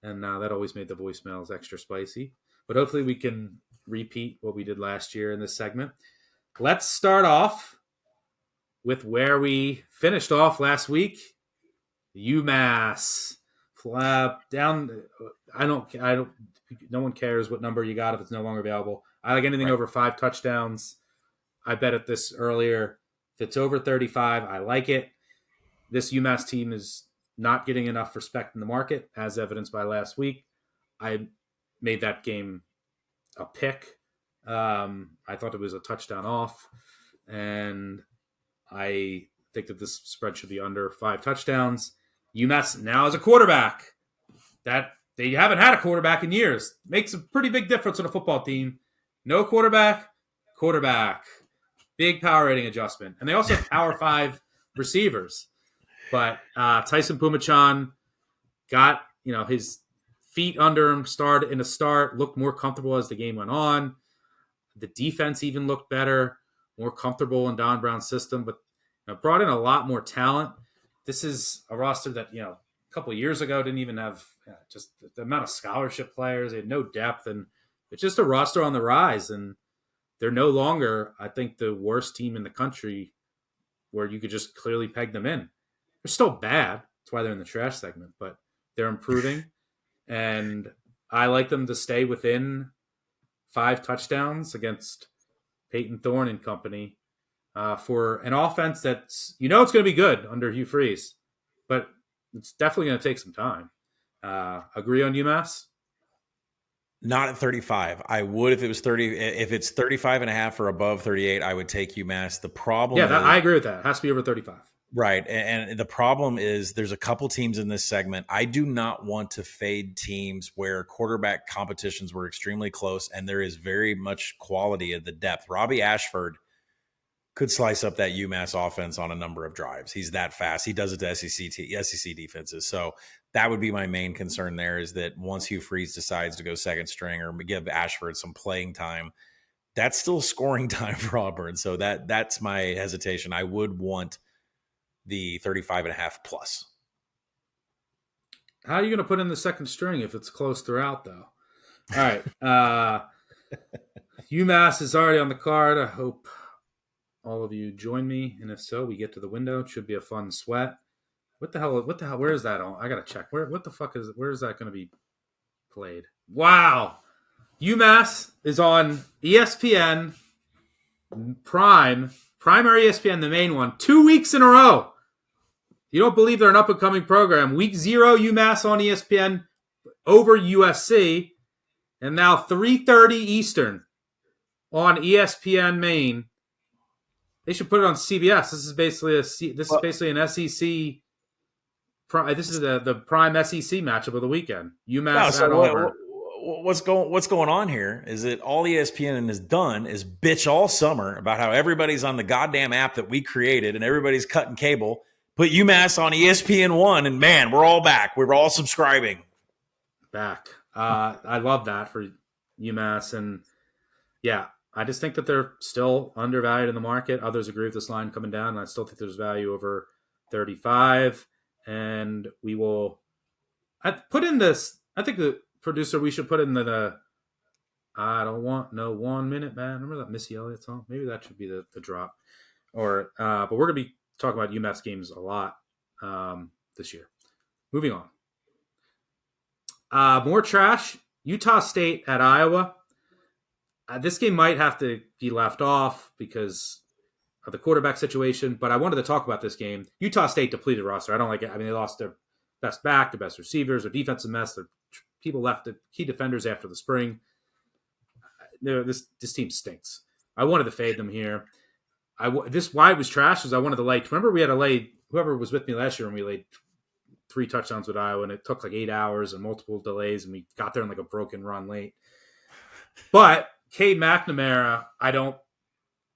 A: And that always made the voicemails extra spicy. But hopefully we can repeat what we did last year in this segment. Let's start off with where we finished off last week. UMass. Down. No one cares what number you got if it's no longer available. I like anything over 5 touchdowns. I bet at this earlier. If it's over 35, I like it. This UMass team is not getting enough respect in the market, as evidenced by last week. I made that game a pick. I thought it was a touchdown off, and I think that this spread should be under 5 touchdowns. UMass now has a quarterback that they haven't had a quarterback in years. Makes a pretty big difference on a football team. No quarterback. Big power rating adjustment. And they also have Power 5 receivers. But Tyson Pumachan got, his feet under him, looked more comfortable as the game went on. The defense even looked better, more comfortable in Don Brown's system, but brought in a lot more talent. This is a roster that, a couple of years ago didn't even have just the amount of scholarship players. They had no depth, and it's just a roster on the rise. And they're no longer, I think, the worst team in the country where you could just clearly peg them in. They're still bad. That's why they're in the trash segment, but they're improving. And I like them to stay within 5 touchdowns against Peyton Thorne and company for an offense that's, it's going to be good under Hugh Freeze, but it's definitely going to take some time. Agree on UMass?
B: Not at 35. I would if it was 30. If it's 35 and a half or above 38, I would take UMass. The problem
A: I agree with that. It has to be over 35.
B: Right. And the problem is there's a couple teams in this segment. I do not want to fade teams where quarterback competitions were extremely close and there is very much quality at the depth. Robbie Ashford could slice up that UMass offense on a number of drives. He's that fast. He does it to SEC defenses. So that would be my main concern there, is that once Hugh Freeze decides to go second string or give Ashford some playing time, that's still scoring time for Auburn. So that's my hesitation. I would want the 35 and a half plus.
A: How are you going to put in the second string if it's close throughout, though? All right. UMass is already on the card. I hope all of you join me. And if so, we get to the window. It should be a fun sweat. What the hell? Where is that on? I got to check. Where is that going to be played? Wow. UMass is on ESPN Prime, primary ESPN, the main one, 2 weeks in a row. You don't believe they're an up-and-coming program. Week 0, UMass on ESPN over USC. And now 3:30 Eastern on ESPN Main. They should put it on CBS. This is basically an SEC. This is the prime SEC matchup of the weekend. UMass at Auburn.
B: What's going on here is that all ESPN has done is bitch all summer about how everybody's on the goddamn app that we created and everybody's cutting cable. Put UMass on ESPN1, and man, we're all back. We're all subscribing.
A: Back. I love that for UMass. And yeah, I just think that they're still undervalued in the market. Others agree with this line coming down, and I still think there's value over 35. And we will put in this. I think the producer, we should put in the I don't want no 1 minute, man. Remember that Missy Elliott song? Maybe that should be the drop. But we're going to be talking about UMass games a lot this year. Moving on. More trash. Utah State at Iowa. This game might have to be left off because of the quarterback situation, but I wanted to talk about this game. Utah State depleted roster. I don't like it. I mean, they lost their best back, their best receivers, their defensive mess. Their people left, the key defenders after the spring. This team stinks. I wanted to fade them here. This why it was trash is I wanted to lay. Remember we had to lay whoever was with me last year and we laid 3 touchdowns with Iowa and it took like 8 hours and multiple delays and we got there in like a broken run late. But Cade McNamara,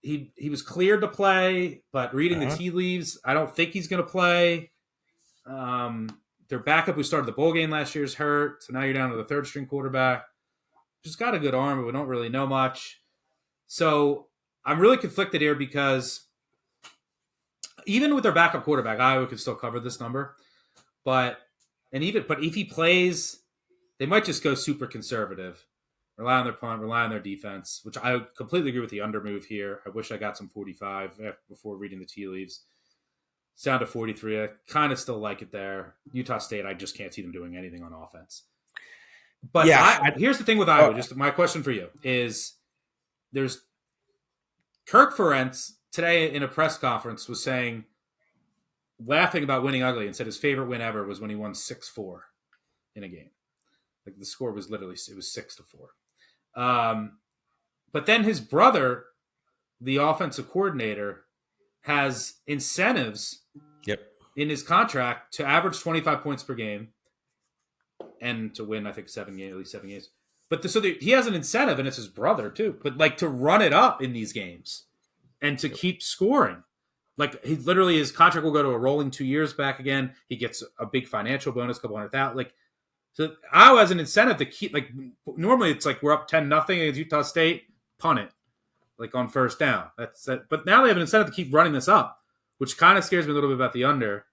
A: he was cleared to play, but reading the tea leaves, I don't think he's going to play. Their backup who started the bowl game last year is hurt, so now you're down to the third string quarterback. Just got a good arm, but we don't really know much. So I'm really conflicted here because even with their backup quarterback, Iowa could still cover this number. But if he plays, they might just go super conservative. Rely on their punt, rely on their defense, which I completely agree with the under move here. I wish I got some 45 before reading the tea leaves. It's down to 43. I kind of still like it there. Utah State, I just can't see them doing anything on offense. But yeah, here's the thing with Iowa. Just my question for you is there's Kirk Ferentz today in a press conference was laughing about winning ugly and said his favorite win ever was when he won 6-4 in a game. Like the score was literally, it was 6-4. But then his brother, the offensive coordinator, has incentives in his contract to average 25 points per game and to win, I think, at least 7 games. But he has an incentive, and it's his brother too. But like to run it up in these games and to keep scoring. Like he literally, his contract will go to a rolling 2 years back again. He gets a big financial bonus, $200,000. Like so, Iowa has an incentive to keep. Like normally, it's like we're up 10-0 against Utah State, punt it, like on first down. But now they have an incentive to keep running this up, which kind of scares me a little bit about the under.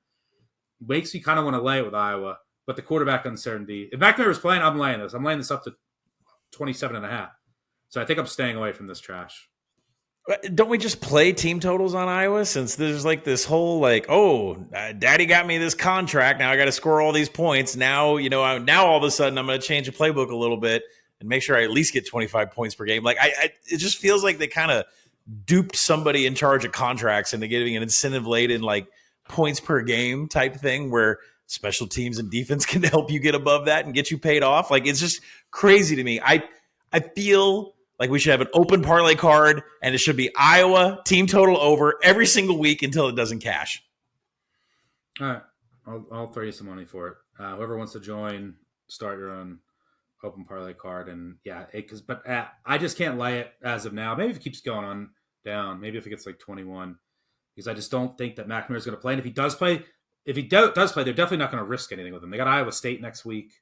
A: Makes me kind of want to lay it with Iowa, but the quarterback uncertainty. If McNamara was playing, I'm laying this. I'm laying this up to 27.5. So I think I'm staying away from this trash.
B: Don't we just play team totals on Iowa since there's like this whole like, daddy got me this contract. Now I got to score all these points. Now, now all of a sudden I'm going to change the playbook a little bit and make sure I at least get 25 points per game. Like it just feels like they kind of duped somebody in charge of contracts into giving an incentive laden like points per game type thing where special teams and defense can help you get above that and get you paid off. Like it's just crazy to me. I feel like we should have an open parlay card, and it should be Iowa team total over every single week until it doesn't cash.
A: All right. I'll throw you some money for it. Whoever wants to join, start your own open parlay card. And yeah, I just can't lay it as of now. Maybe if it keeps going on down, maybe if it gets like 21, because I just don't think that McNamara is going to play. And if he does play, they're definitely not going to risk anything with him. They got Iowa State next week.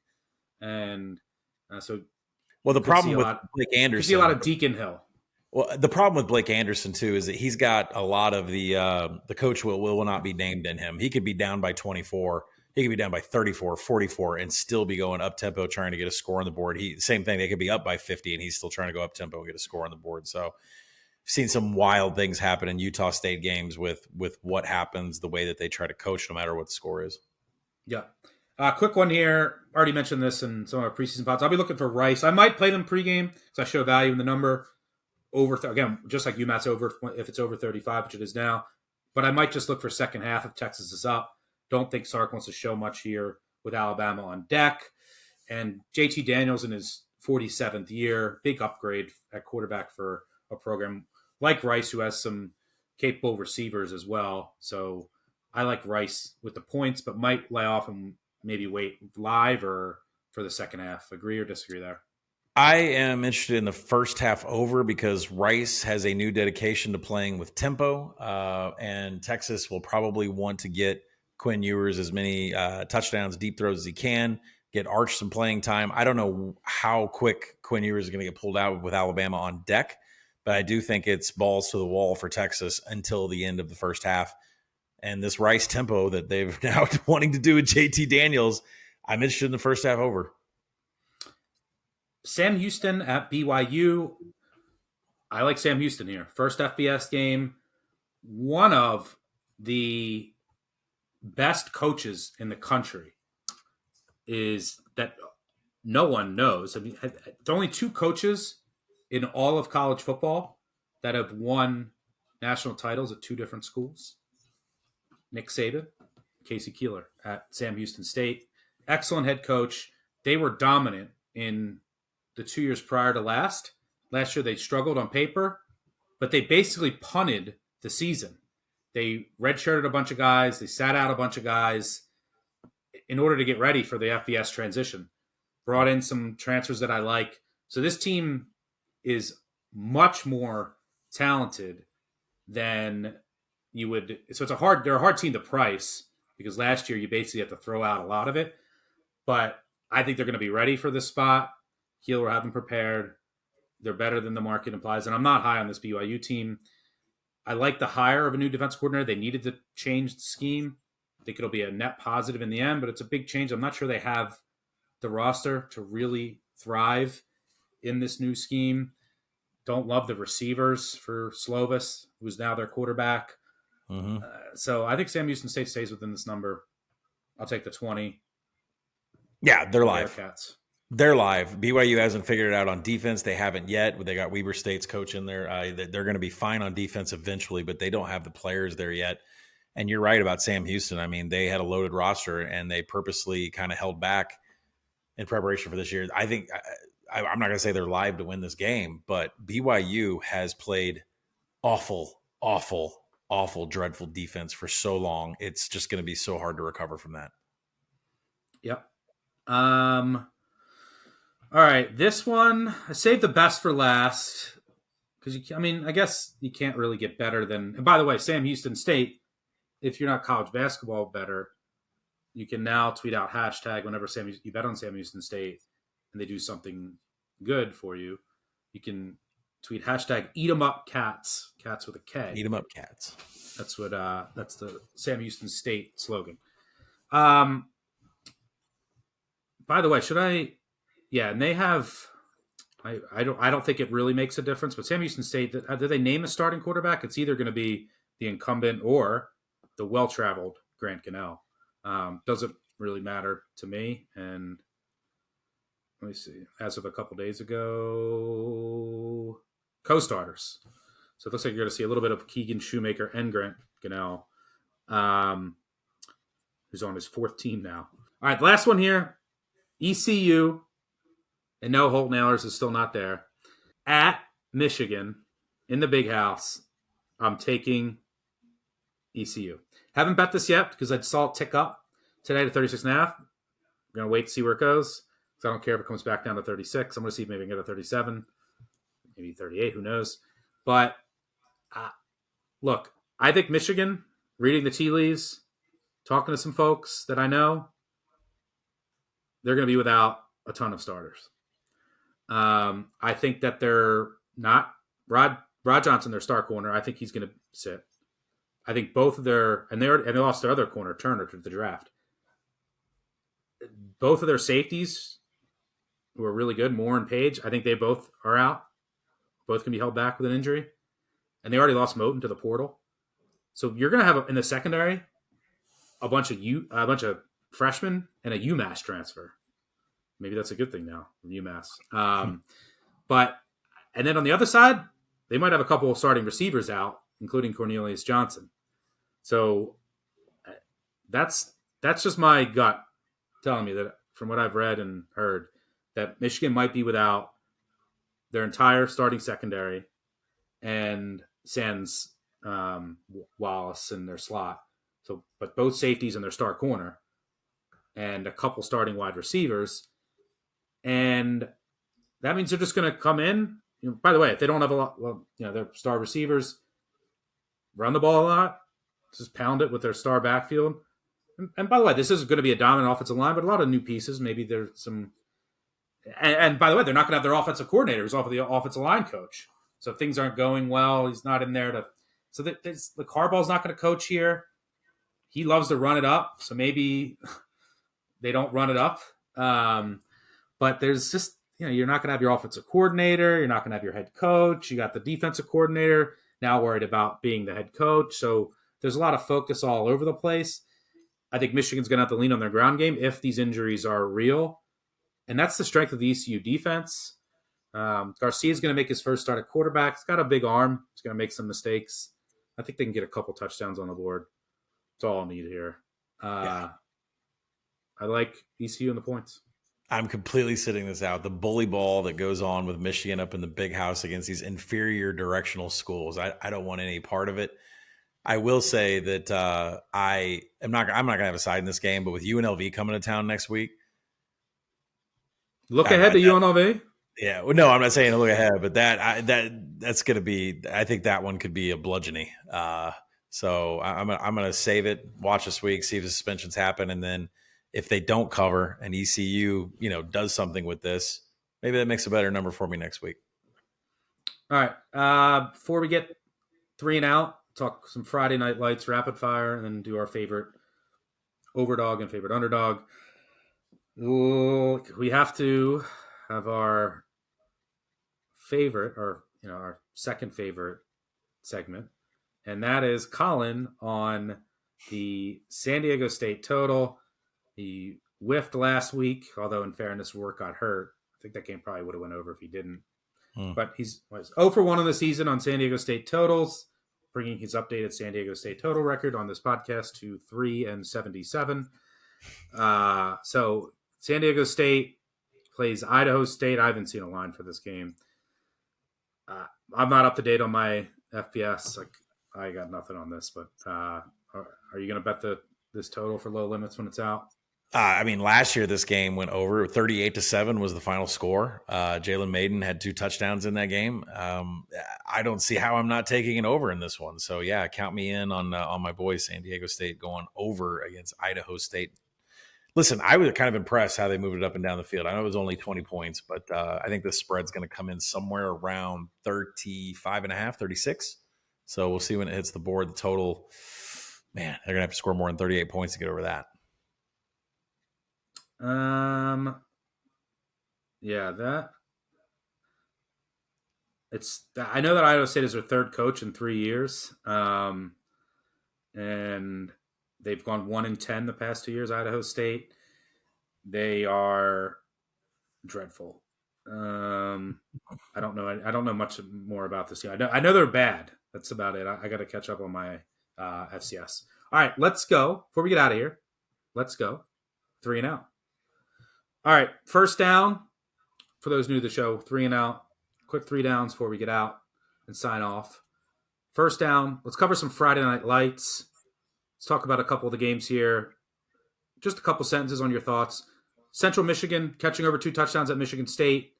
A: And so.
B: Well, the problem with Blake Anderson,
A: you see a lot of Deacon Hill.
B: Well, the problem with Blake Anderson too is that he's got a lot of the coach will not be named in him. He could be down by 24, he could be down by 34, 44, and still be going up tempo trying to get a score on the board. Same thing. They could be up by 50, and he's still trying to go up tempo and get a score on the board. So, I've seen some wild things happen in Utah State games with what happens, the way that they try to coach, no matter what the score is.
A: Yeah. Quick one here. Already mentioned this in some of our preseason pods. I'll be looking for Rice. I might play them pregame because I show value in the number over. Again, just like UMass over if it's over 35, which it is now. But I might just look for second half if Texas is up. Don't think Sark wants to show much here with Alabama on deck. And JT Daniels in his 47th year, big upgrade at quarterback for a program like Rice, who has some capable receivers as well. So I like Rice with the points, but might lay off and maybe wait live or for the second half. Agree or disagree there?
B: I am interested in the first half over because Rice has a new dedication to playing with tempo, and Texas will probably want to get Quinn Ewers as many touchdowns, deep throws as he can, get Arch some playing time. I don't know how quick Quinn Ewers is going to get pulled out with Alabama on deck, but I do think it's balls to the wall for Texas until the end of the first half. And this Rice tempo that they've now wanting to do with JT Daniels, I'm interested in the first half over.
A: Sam Houston at BYU. I like Sam Houston here. First FBS game. One of the best coaches in the country is that no one knows. I mean, there are only 2 coaches in all of college football that have won national titles at 2 different schools. Nick Saban, Casey Keeler at Sam Houston State. Excellent head coach. They were dominant in the 2 years prior to last. Last year they struggled on paper, but they basically punted the season. They redshirted a bunch of guys. They sat out a bunch of guys in order to get ready for the FBS transition. Brought in some transfers that I like. So this team is much more talented than you would. So they're a hard team to price because last year you basically have to throw out a lot of it. But I think they're going to be ready for this spot. Heel will have them prepared. They're better than the market implies. And I'm not high on this BYU team. I like the hire of a new defense coordinator. They needed to change the scheme. I think it'll be a net positive in the end, but it's a big change. I'm not sure they have the roster to really thrive in this new scheme. Don't love the receivers for Slovis, who's now their quarterback.
B: Mm-hmm.
A: So I think Sam Houston State stays within this number. I'll take the 20.
B: Yeah, they're live.
A: Bearcats.
B: They're live. BYU hasn't figured it out on defense. They haven't yet. They got Weber State's coach in there. They're going to be fine on defense eventually, but they don't have the players there yet. And you're right about Sam Houston. I mean, they had a loaded roster, and they purposely kind of held back in preparation for this year. I think I'm not going to say they're live to win this game, but BYU has played awful, dreadful defense for so long. It's just going to be so hard to recover from that.
A: Yep. All right, this one I saved the best for last because I guess you can't really get better than. And by the way, Sam Houston State, if you're not college basketball better, you can now tweet out hashtag whenever you bet on Sam Houston State and they do something good for you. You can tweet hashtag Eat 'em up cats with a K.
B: Eat 'em up cats.
A: That's what that's the Sam Houston State slogan. By the way, should I? Yeah, and they have. I don't think it really makes a difference. But Sam Houston State, did they name a starting quarterback? It's either going to be the incumbent or the well-traveled Grant Gunnell. Doesn't really matter to me. And let me see. As of a couple days ago, co-starters. So it looks like you're going to see a little bit of Keegan Shoemaker and Grant Gunnell, who's on his fourth team now. All right, the last one here. ECU, and no, Holt Nailers is still not there. At Michigan, in the big house, I'm taking ECU. Haven't bet this yet because I saw it tick up today to 36.5. I'm going to wait to see where it goes because I don't care if it comes back down to 36. I'm going to see if maybe I can get a 37, maybe 38, who knows. But look, I think Michigan, reading the tea leaves, talking to some folks that I know, they're going to be without a ton of starters. I think that they're not Rod Johnson, their star corner. I think he's going to sit. I think both of they lost their other corner, Turner, to the draft. Both of their safeties who are really good, Moore and Page, I think they both are out. Both can be held back with an injury. And they already lost Moten to the portal. So you're going to have in the secondary a bunch of freshmen and a UMass transfer. Maybe that's a good thing now from UMass. And then on the other side, they might have a couple of starting receivers out, including Cornelius Johnson. So that's just my gut telling me that from what I've read and heard that Michigan might be without their entire starting secondary and sends Wallace in their slot. So, but both safeties and their star corner and a couple starting wide receivers. And that means they're just going to come in. By the way, if they don't have a lot, their star receivers run the ball a lot, just pound it with their star backfield. And by the way, this is going to be a dominant offensive line, but a lot of new pieces. Maybe there's some. And by the way, they're not going to have their offensive coordinator who's off of the offensive line coach. So if things aren't going well, he's not in there to. So the Harbaugh's not going to coach here. He loves to run it up, so maybe they don't run it up. But there's just, you're not going to have your offensive coordinator. You're not going to have your head coach. You got the defensive coordinator now worried about being the head coach. So there's a lot of focus all over the place. I think Michigan's going to have to lean on their ground game if these injuries are real. And that's the strength of the ECU defense. Garcia's going to make his first start at quarterback. He's got a big arm. He's going to make some mistakes. I think they can get a couple touchdowns on the board. That's all I'll need here. I like ECU in the points.
B: I'm completely sitting this out. The bully ball that goes on with Michigan up in the big house against these inferior directional schools. I don't want any part of it. I will say that I'm not going to have a side in this game, but with UNLV coming to town next week,
A: Look ahead to UNLV.
B: yeah, well, no, I'm not saying to look ahead, but that's going to be. I think that one could be a bludgeoning. So I'm going to save it. Watch this week, see if the suspensions happen, and then if they don't cover and ECU, does something with this, maybe that makes a better number for me next week.
A: All right. Before we get 3 and out, talk some Friday Night Lights rapid fire, and then do our favorite overdog and favorite underdog. We have to have our favorite, or our second favorite segment, and that is Colin on the San Diego State total. He whiffed last week, although in fairness, Work got hurt. I think that game probably would have went over if he didn't. But he's 0 for 1 on the season on San Diego State totals, bringing his updated San Diego State total record on this podcast to 3-77. So San Diego State plays Idaho State. I haven't seen a line for this game. I'm not up to date on my FPS. I got nothing on this, but are you going to bet this total for low limits when it's out?
B: Last year this game went over. 38-7 was the final score. Jalen Maiden had 2 touchdowns in that game. I don't see how I'm not taking it over in this one. So yeah, count me in on my boys San Diego State going over against Idaho State. Listen, I was kind of impressed how they moved it up and down the field. I know it was only 20 points, but I think the spread's going to come in somewhere around 35.5, 36. So we'll see when it hits the board. The total, man, they're going to have to score more than 38 points to get over that.
A: Yeah, I know that Idaho State is their third coach in 3 years. And they've gone 1-10 the past 2 years. Idaho State, they are dreadful. I don't know much more about this team. I know they're bad. That's about it. I got to catch up on my FCS. All right, let's go. Before we get out of here, let's go 3 and out. All right, first down. For those new to the show, 3 and out. Quick 3 downs before we get out and sign off. First down, let's cover some Friday Night Lights. Let's talk about a couple of the games here. Just a couple sentences on your thoughts. Central Michigan catching over 2 touchdowns at Michigan State.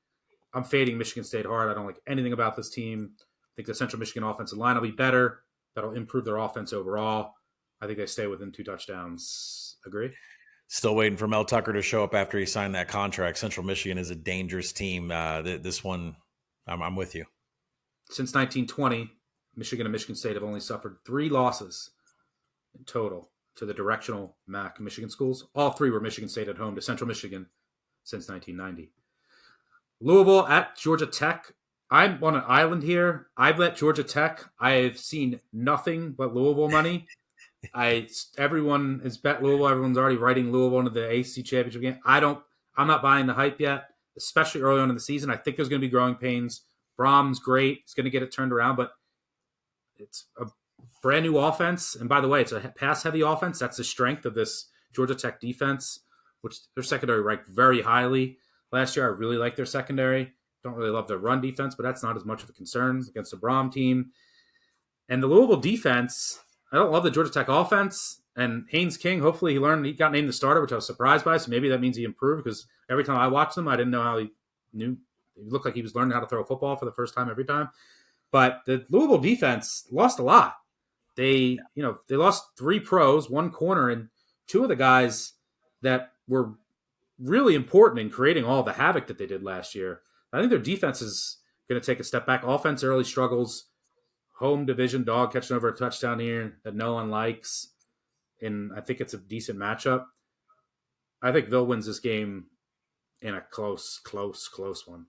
A: I'm fading Michigan State hard. I don't like anything about this team. I think the Central Michigan offensive line will be better. That'll improve their offense overall. I think they stay within 2 touchdowns. Agree?
B: Still waiting for Mel Tucker to show up after he signed that contract. Central Michigan is a dangerous team. This one, I'm with you.
A: Since 1920, Michigan and Michigan State have only suffered 3 losses in total to the directional MAC Michigan schools. All 3 were Michigan State at home to Central Michigan since 1990. Louisville at Georgia Tech. I'm on an island here. I bet Georgia Tech. I've seen nothing but Louisville money. Everyone has bet Louisville. Everyone's already writing Louisville into the ACC championship game. I'm not buying the hype yet, especially early on in the season. I think there's going to be growing pains. Brom's great. He's going to get it turned around, but it's a brand new offense. And by the way, it's a pass-heavy offense. That's the strength of this Georgia Tech defense, which their secondary ranked very highly. Last year, I really liked their secondary. Don't really love their run defense, but that's not as much of a concern against the Brom team. And the Louisville defense, I don't love the Georgia Tech offense. And Haynes King, hopefully he got named the starter, which I was surprised by. So maybe that means he improved, because every time I watched him, I didn't know how he knew. It looked like he was learning how to throw a football for the first time every time. But the Louisville defense lost a lot. They lost 3 pros, 1 corner, and 2 of the guys that were really important in creating all the havoc that they did last year. I think their defense is going to take a step back. Offense early struggles. Home division dog catching over a touchdown here that no one likes. And I think it's a decent matchup. I think Ville wins this game in a close one.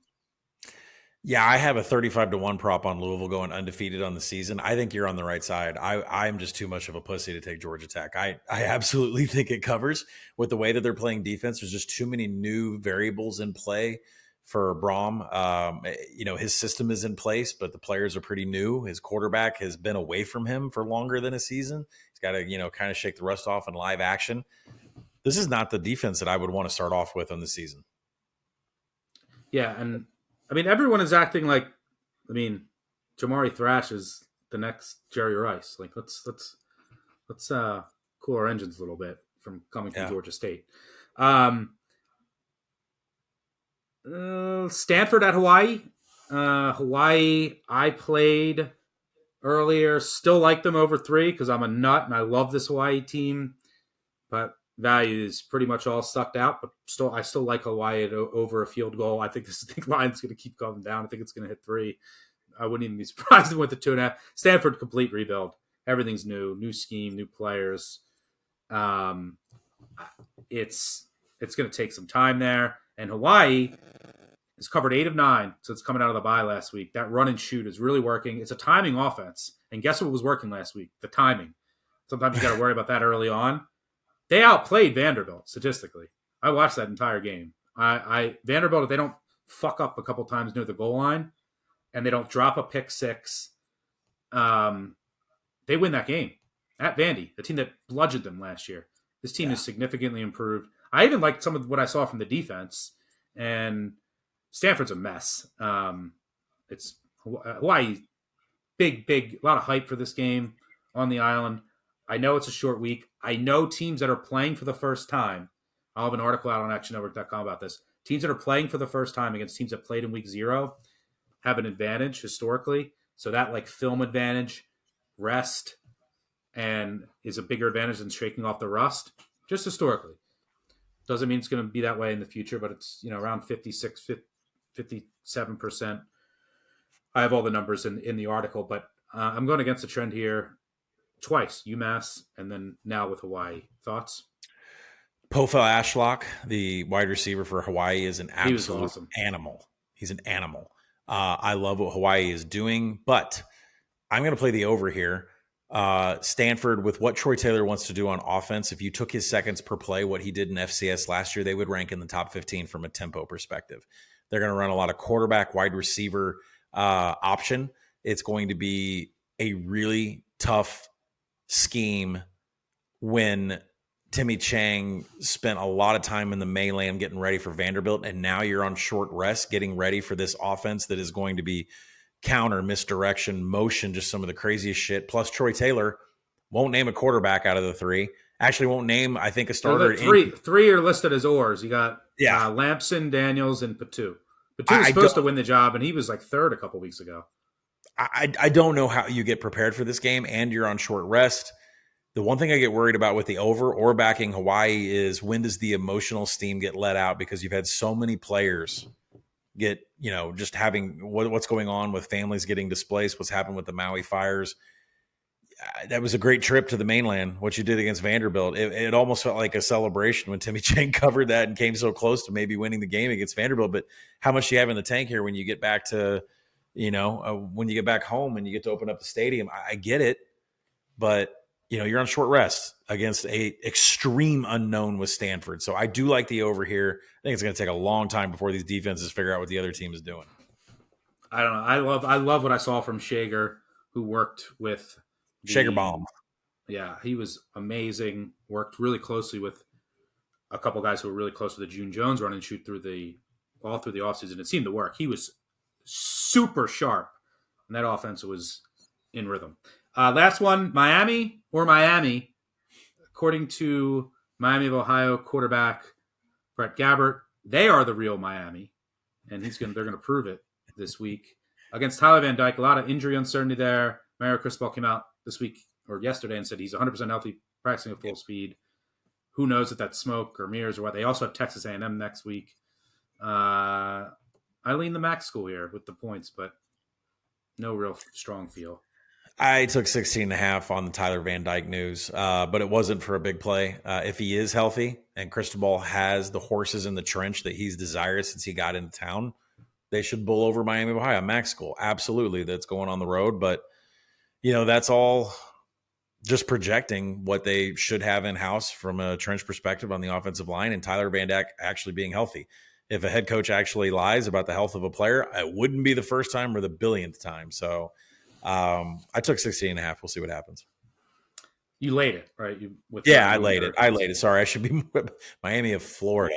B: Yeah, I have a 35-1 prop on Louisville going undefeated on the season. I think you're on the right side. I'm just too much of a pussy to take Georgia Tech. I absolutely think it covers with the way that they're playing defense. There's just too many new variables in play for Brom. His system is in place, but the players are pretty new. His quarterback has been away from him for longer than a season. He's got to, kind of shake the rust off in live action. This is not the defense that I would want to start off with on the season.
A: Yeah, and I mean everyone is acting like, I mean, Jamari Thrash is the next Jerry Rice. Like let's cool our engines a little bit from coming from
B: Yeah.
A: Georgia State. Um, Stanford at Hawaii. Hawaii, I played earlier. Still like them over 3 because I'm a nut and I love this Hawaii team. But value is pretty much all sucked out. But I still like Hawaii over a field goal. I think this line's going to keep going down. I think it's going to hit 3. I wouldn't even be surprised if it went to 2.5. Stanford complete rebuild. Everything's new scheme, new players. Um, it's going to take some time there. And Hawaii has covered 8 of 9 since coming out of the bye last week. That run and shoot is really working. It's a timing offense. And guess what was working last week? The timing. Sometimes you got to worry about that early on. They outplayed Vanderbilt statistically. I watched that entire game. Vanderbilt, if they don't fuck up a couple times near the goal line and they don't drop a pick 6, they win that game at Vandy, the team that bludgeoned them last year. This team is significantly improved. I even liked some of what I saw from the defense, and Stanford's a mess. It's Hawaii, big, a lot of hype for this game on the island. I know it's a short week. I know teams that are playing for the first time. I'll have an article out on actionnetwork.com about this. Teams that are playing for the first time against teams that played in week 0 have an advantage historically. So that like film advantage, rest, and is a bigger advantage than shaking off the rust, just historically. Doesn't mean it's going to be that way in the future, but it's around 56, 57%. I have all the numbers in the article, but I'm going against the trend here twice, UMass, and then now with Hawaii. Thoughts?
B: Pofel Ashlock, the wide receiver for Hawaii, is an absolute
A: awesome.
B: animal. He's an animal. I love what Hawaii is doing, but I'm going to play the over here. Stanford, with what Troy Taylor wants to do on offense, if you took his seconds per play, what he did in FCS last year, they would rank in the top 15 from a tempo perspective. They're going to run a lot of quarterback, wide receiver option. It's going to be a really tough scheme when Timmy Chang spent a lot of time in the mainland getting ready for Vanderbilt, and now you're on short rest getting ready for this offense that is going to be counter, misdirection, motion, just some of the craziest shit. Plus, Troy Taylor won't name a quarterback out of the 3. Actually, won't name, I think, a starter.
A: Three are listed as oars. You got Lampson, Daniels, and Patu. Patu was supposed to win the job, and he was like 3rd a couple weeks ago.
B: I don't know how you get prepared for this game, and you're on short rest. The one thing I get worried about with the over or backing Hawaii is when does the emotional steam get let out, because you've had so many players get, just having what's going on with families getting displaced, what's happened with the Maui fires. That was a great trip to the mainland, what you did against Vanderbilt. It almost felt like a celebration when Timmy Chang covered that and came so close to maybe winning the game against Vanderbilt. But how much do you have in the tank here when you get back to, when you get back home and you get to open up the stadium? I get it, but you're on short rest against a extreme unknown with Stanford. So I do like the over here. I think it's going to take a long time before these defenses figure out what the other team is doing.
A: I don't know. I love what I saw from Shager, who worked with
B: Shager Bomb.
A: Yeah, he was amazing. Worked really closely with a couple guys who were really close to the June Jones run and shoot all through the offseason. It seemed to work. He was super sharp, and that offense was in rhythm. Last one, Miami. According to Miami of Ohio quarterback Brett Gabbert, they are the real Miami, and they're going to prove it this week against Tyler Van Dyke. A lot of injury uncertainty there. Mario Cristobal came out this week or yesterday and said he's 100% healthy, practicing at full speed. Who knows if that's smoke or mirrors or what? They also have Texas A&M next week. I lean the MAC school here with the points, but no real strong feel.
B: I took 16.5 on the Tyler Van Dyke news, but it wasn't for a big play. If he is healthy and Cristobal has the horses in the trench that he's desired since he got into town, they should bull over Miami of Ohio, MAC school. Absolutely, that's going on the road. But, that's all just projecting what they should have in-house from a trench perspective on the offensive line and Tyler Van Dyke actually being healthy. If a head coach actually lies about the health of a player, it wouldn't be the first time or the billionth time. So I took 16.5. We'll see what happens.
A: You laid it, right?
B: I laid it. Sorry, I should be Miami of Florida.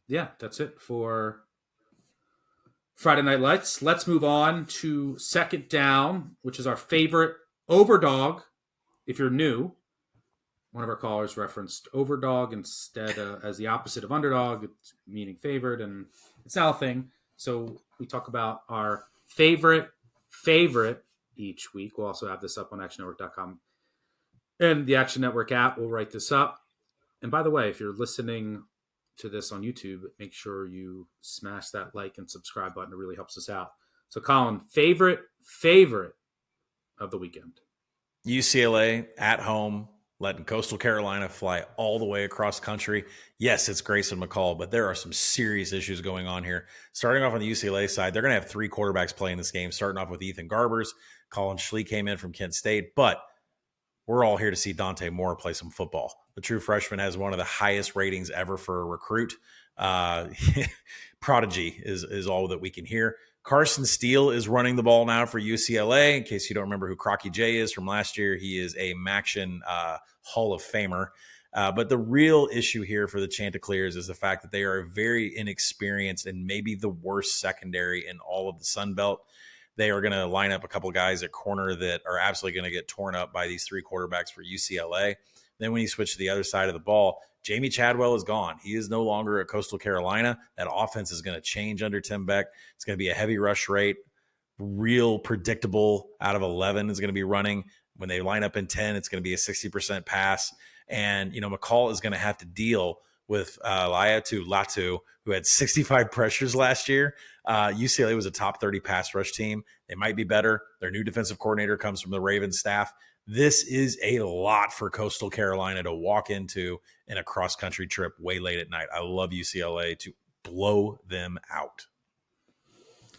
A: Yeah, that's it for Friday Night Lights. Let's move on to Second Down, which is our favorite overdog. If you're new, one of our callers referenced overdog instead as the opposite of underdog, meaning favored, and it's now a thing. So we talk about our favorite each week. We'll also have this up on actionnetwork.com and the Action Network app. We'll write this up. And by the way, if you're listening to this on YouTube, make sure you smash that like and subscribe button. It really helps us out. So Colin, favorite of the weekend.
B: UCLA at home, letting Coastal Carolina fly all the way across country. Yes, it's Grayson McCall, but there are some serious issues going on here. Starting off on the UCLA side, they're going to have three quarterbacks playing this game, starting off with Ethan Garbers. Colin Schlee came in from Kent State, but we're all here to see Dante Moore play some football. The true freshman has one of the highest ratings ever for a recruit. Prodigy is all that we can hear. Carson Steele is running the ball now for UCLA. In case you don't remember who Crocky J is from last year, he is a Maction Hall of Famer. But the real issue here for the Chanticleers is the fact that they are very inexperienced and maybe the worst secondary in all of the Sun Belt. They are going to line up a couple guys at corner that are absolutely going to get torn up by these three quarterbacks for UCLA. Then when you switch to the other side of the ball, Jamie Chadwell is gone. He is no longer at Coastal Carolina. That offense is going to change under Tim Beck. It's going to be a heavy rush rate, real predictable out of 11 is going to be running. When they line up in 10, it's going to be a 60% pass. And, McCall is going to have to deal with Latu, who had 65 pressures last year. UCLA was a top 30 pass rush team. They might be better. Their new defensive coordinator comes from the Ravens staff. This is a lot for Coastal Carolina to walk into in a cross-country trip way late at night. I love UCLA to blow them out.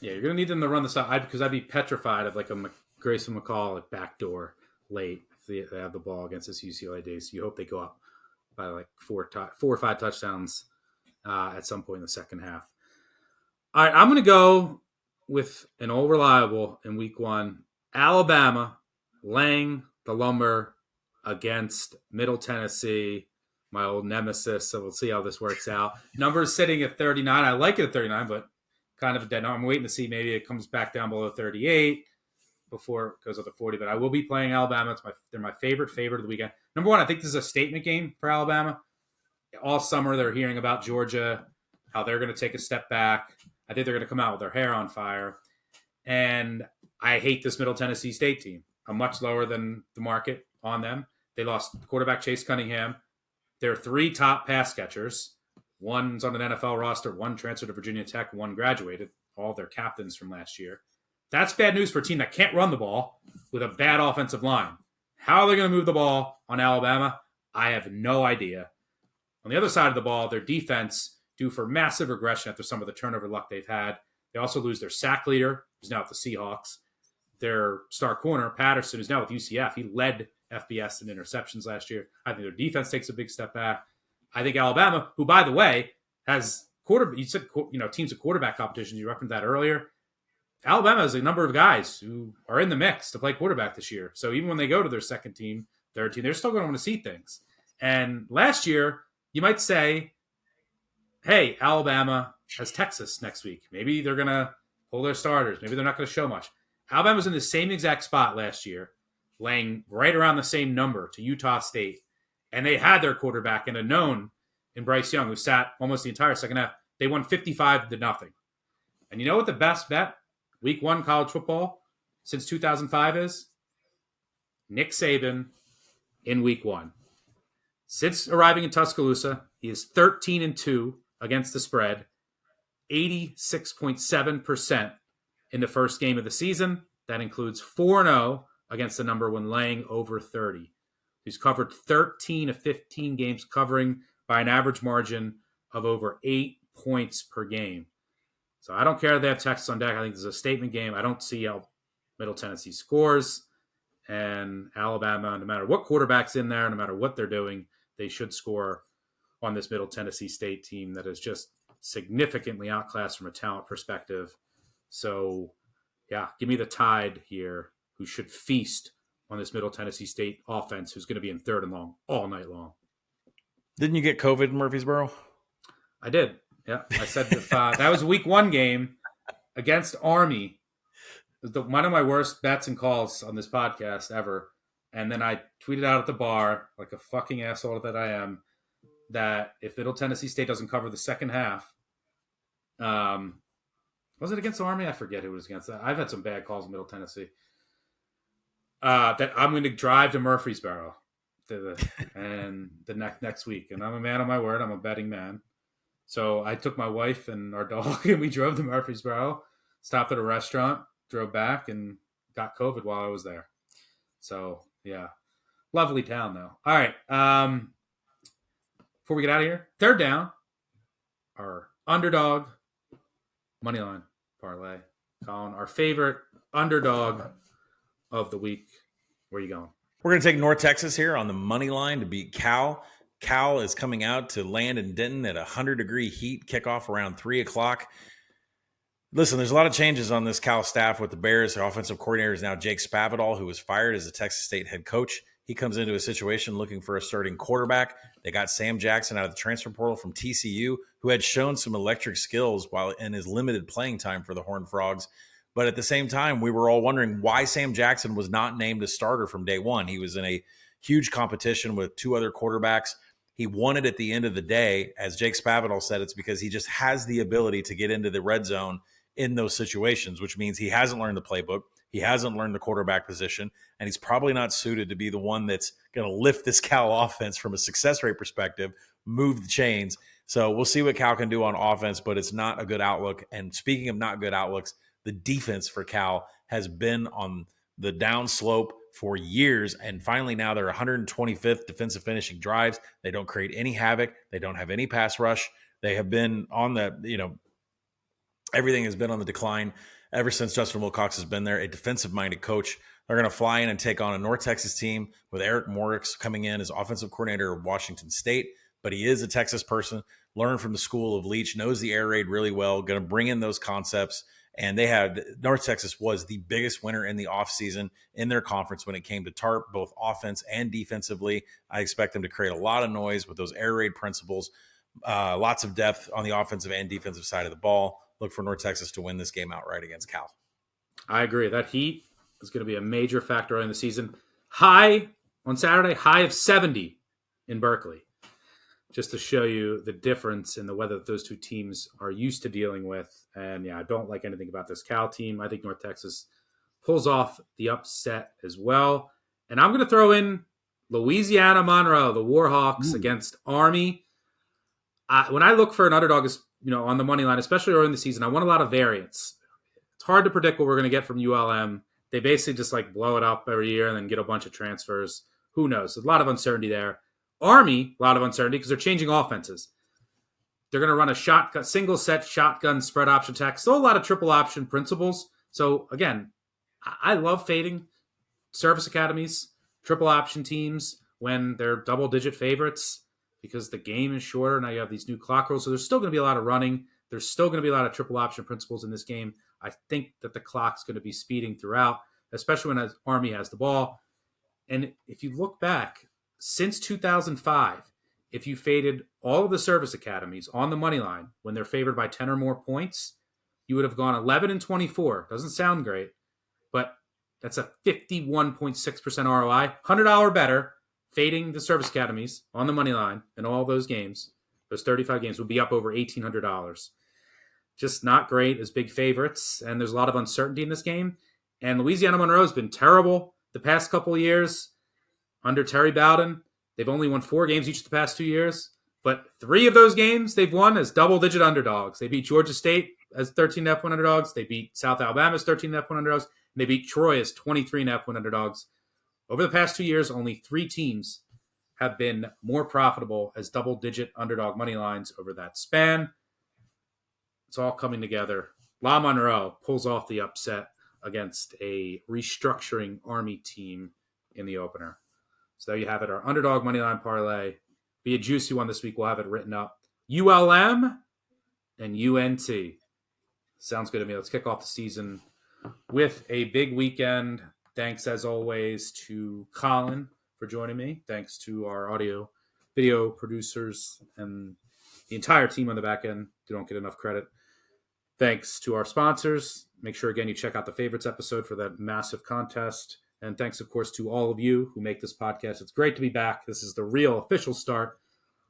A: Yeah, you're going to need them to run this out because I'd be petrified of like a Grayson McCall at backdoor late if they have the ball against this UCLA day. So you hope they go up by like four or five touchdowns at some point in the second half. All right, I'm going to go with an old reliable in week one. Alabama laying the lumber against Middle Tennessee, my old nemesis. So we'll see how this works out. Numbers sitting at 39. I like it at 39, but kind of a dead number. I'm waiting to see maybe it comes back down below 38 before it goes up to 40. But I will be playing Alabama. They're my favorite of the weekend. Number one, I think this is a statement game for Alabama. All summer they're hearing about Georgia, how they're going to take a step back. I think they're going to come out with their hair on fire. And I hate this Middle Tennessee State team. I'm much lower than the market on them. They lost quarterback Chase Cunningham. There are three top pass catchers. One's on an NFL roster, one transferred to Virginia Tech, one graduated, all their captains from last year. That's bad news for a team that can't run the ball with a bad offensive line. How are they going to move the ball on Alabama? I have no idea. On the other side of the ball, their defense due for massive regression after some of the turnover luck they've had. They also lose their sack leader, who's now at the Seahawks. Their star corner, Patterson, is now with UCF. He led FBS in interceptions last year. I think their defense takes a big step back. I think Alabama, who, by the way, has you said, teams of quarterback competition. You referenced that earlier. Alabama has a number of guys who are in the mix to play quarterback this year. So even when they go to their second team, third team, they're still going to want to see things. And last year, you might say, hey, Alabama has Texas next week. Maybe they're going to pull their starters. Maybe they're not going to show much. Alabama was in the same exact spot last year, laying right around the same number to Utah State. And they had their quarterback and a known in Bryce Young, who sat almost the entire second half. They won 55-0. And you know what the best bet week one college football since 2005 is? Nick Saban in week one. Since arriving in Tuscaloosa, he is 13-2 against the spread, 86.7% in the first game of the season. That includes 4-0 against the number when laying over 30. He's covered 13 of 15 games, covering by an average margin of over 8 points per game. So I don't care if they have Texas on deck. I think this is a statement game. I don't see how Middle Tennessee scores. And Alabama, no matter what quarterback's in there, no matter what they're doing, they should score on this Middle Tennessee State team that is just significantly outclassed from a talent perspective. So, yeah, give me the Tide here, who should feast on this Middle Tennessee State offense, who's going to be in third and long all night long.
B: Didn't you get COVID in Murfreesboro?
A: I did. Yeah, I said that was a week one game. against Army. One of my worst bets and calls on this podcast ever. And then I tweeted out at the bar, like a fucking asshole that I am, that if Middle Tennessee State doesn't cover the second half, was it against Army? I forget who it was against. I've had some bad calls in Middle Tennessee. That I'm going to drive to Murfreesboro and the next week. And I'm a man of my word. I'm a betting man. So I took my wife and our dog and we drove to Murfreesboro, stopped at a restaurant, drove back, and got COVID while I was there. So, yeah. Lovely town, though. All right. Before we get out of here, third down, our underdog moneyline parlay. Colin, our favorite underdog of the week. Where are you going?
B: We're going to take North Texas here on the money line to beat Cal. Cal is coming out to land in Denton at 100-degree heat, kickoff around 3 o'clock. Listen, there's a lot of changes on this Cal staff with the Bears. Their offensive coordinator is now Jake Spavital, who was fired as the Texas State head coach. He comes into a situation looking for a starting quarterback. They got Sam Jackson out of the transfer portal from TCU, who had shown some electric skills while in his limited playing time for the Horned Frogs. But at the same time, we were all wondering why Sam Jackson was not named a starter from day one. He was in a huge competition with two other quarterbacks. He won it at the end of the day. As Jake Spavital said, it's because he just has the ability to get into the red zone in those situations, which means he hasn't learned the playbook. He hasn't learned the quarterback position, and he's probably not suited to be the one that's going to lift this Cal offense from a success rate perspective, move the chains. So we'll see what Cal can do on offense, but it's not a good outlook. And speaking of not good outlooks, the defense for Cal has been on the down slope for years, and finally now they're 125th defensive finishing drives. They don't create any havoc. They don't have any pass rush. They have been on the, everything has been on the decline ever since Justin Wilcox has been there, a defensive-minded coach. They're going to fly in and take on a North Texas team with Eric Morix coming in as offensive coordinator of Washington State, but he is a Texas person, learned from the school of Leach, knows the air raid really well, going to bring in those concepts. And North Texas was the biggest winner in the offseason in their conference when it came to TARP, both offense and defensively. I expect them to create a lot of noise with those air raid principles, lots of depth on the offensive and defensive side of the ball. Look for North Texas to win this game outright against Cal.
A: I agree. That heat is going to be a major factor in the season. High on Saturday, high of 70 in Berkeley. Just to show you the difference in the weather that those two teams are used to dealing with. And yeah, I don't like anything about this Cal team. I think North Texas pulls off the upset as well. And I'm going to throw in Louisiana Monroe, the Warhawks against Army. When I look for an underdog, on the money line, especially early in the season, I want a lot of variance. It's hard to predict what we're going to get from ULM. They basically just blow it up every year and then get a bunch of transfers. Who knows? There's a lot of uncertainty there. Army, a lot of uncertainty because they're changing offenses. They're going to run a single set shotgun spread option attack. Still a lot of triple option principles. So again, I love fading service academies, triple option teams when they're double digit favorites because the game is shorter. Now you have these new clock rules. So there's still going to be a lot of running. There's still going to be a lot of triple option principles in this game. I think that the clock's going to be speeding throughout, especially when Army has the ball. And if you look back, since 2005, if you faded all of the service academies on the money line when they're favored by 10 or more points, you would have gone 11-24. Doesn't sound great, but that's a 51.6% ROI. $100 better fading the service academies on the money line in all those games. Those 35 games would be up over $1,800. Just not great as big favorites, and there's a lot of uncertainty in this game. And Louisiana Monroe has been terrible the past couple of years. Under Terry Bowden, they've only won 4 games each of the past 2 years, but 3 of those games they've won as double-digit underdogs. They beat Georgia State as 13.5 point underdogs. They beat South Alabama as 13.5 point underdogs. And they beat Troy as 23.5 point underdogs. Over the past 2 years, only 3 teams have been more profitable as double-digit underdog money lines over that span. It's all coming together. La Monroe pulls off the upset against a restructuring Army team in the opener. So there you have it, our underdog moneyline parlay. Be a juicy one this week. We'll have it written up. ULM and UNT. Sounds good to me. Let's kick off the season with a big weekend. Thanks, as always, to Colin for joining me. Thanks to our audio, video producers, and the entire team on the back end. They don't get enough credit. Thanks to our sponsors. Make sure, again, you check out the favorites episode for that massive contest. And thanks, of course, to all of you who make this podcast. It's great to be back. This is the real official start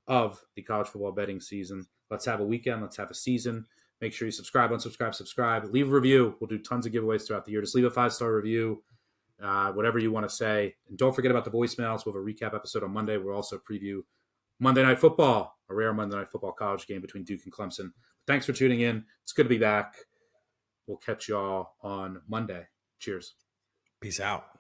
A: of the college football betting season. Let's have a weekend. Let's have a season. Make sure you subscribe, unsubscribe, subscribe. Leave a review. We'll do tons of giveaways throughout the year. Just leave a 5-star review, whatever you want to say. And don't forget about the voicemails. We'll have a recap episode on Monday. We'll also preview Monday Night Football, a rare Monday Night Football college game between Duke and Clemson. Thanks for tuning in. It's good to be back. We'll catch y'all on Monday. Cheers.
B: Peace out.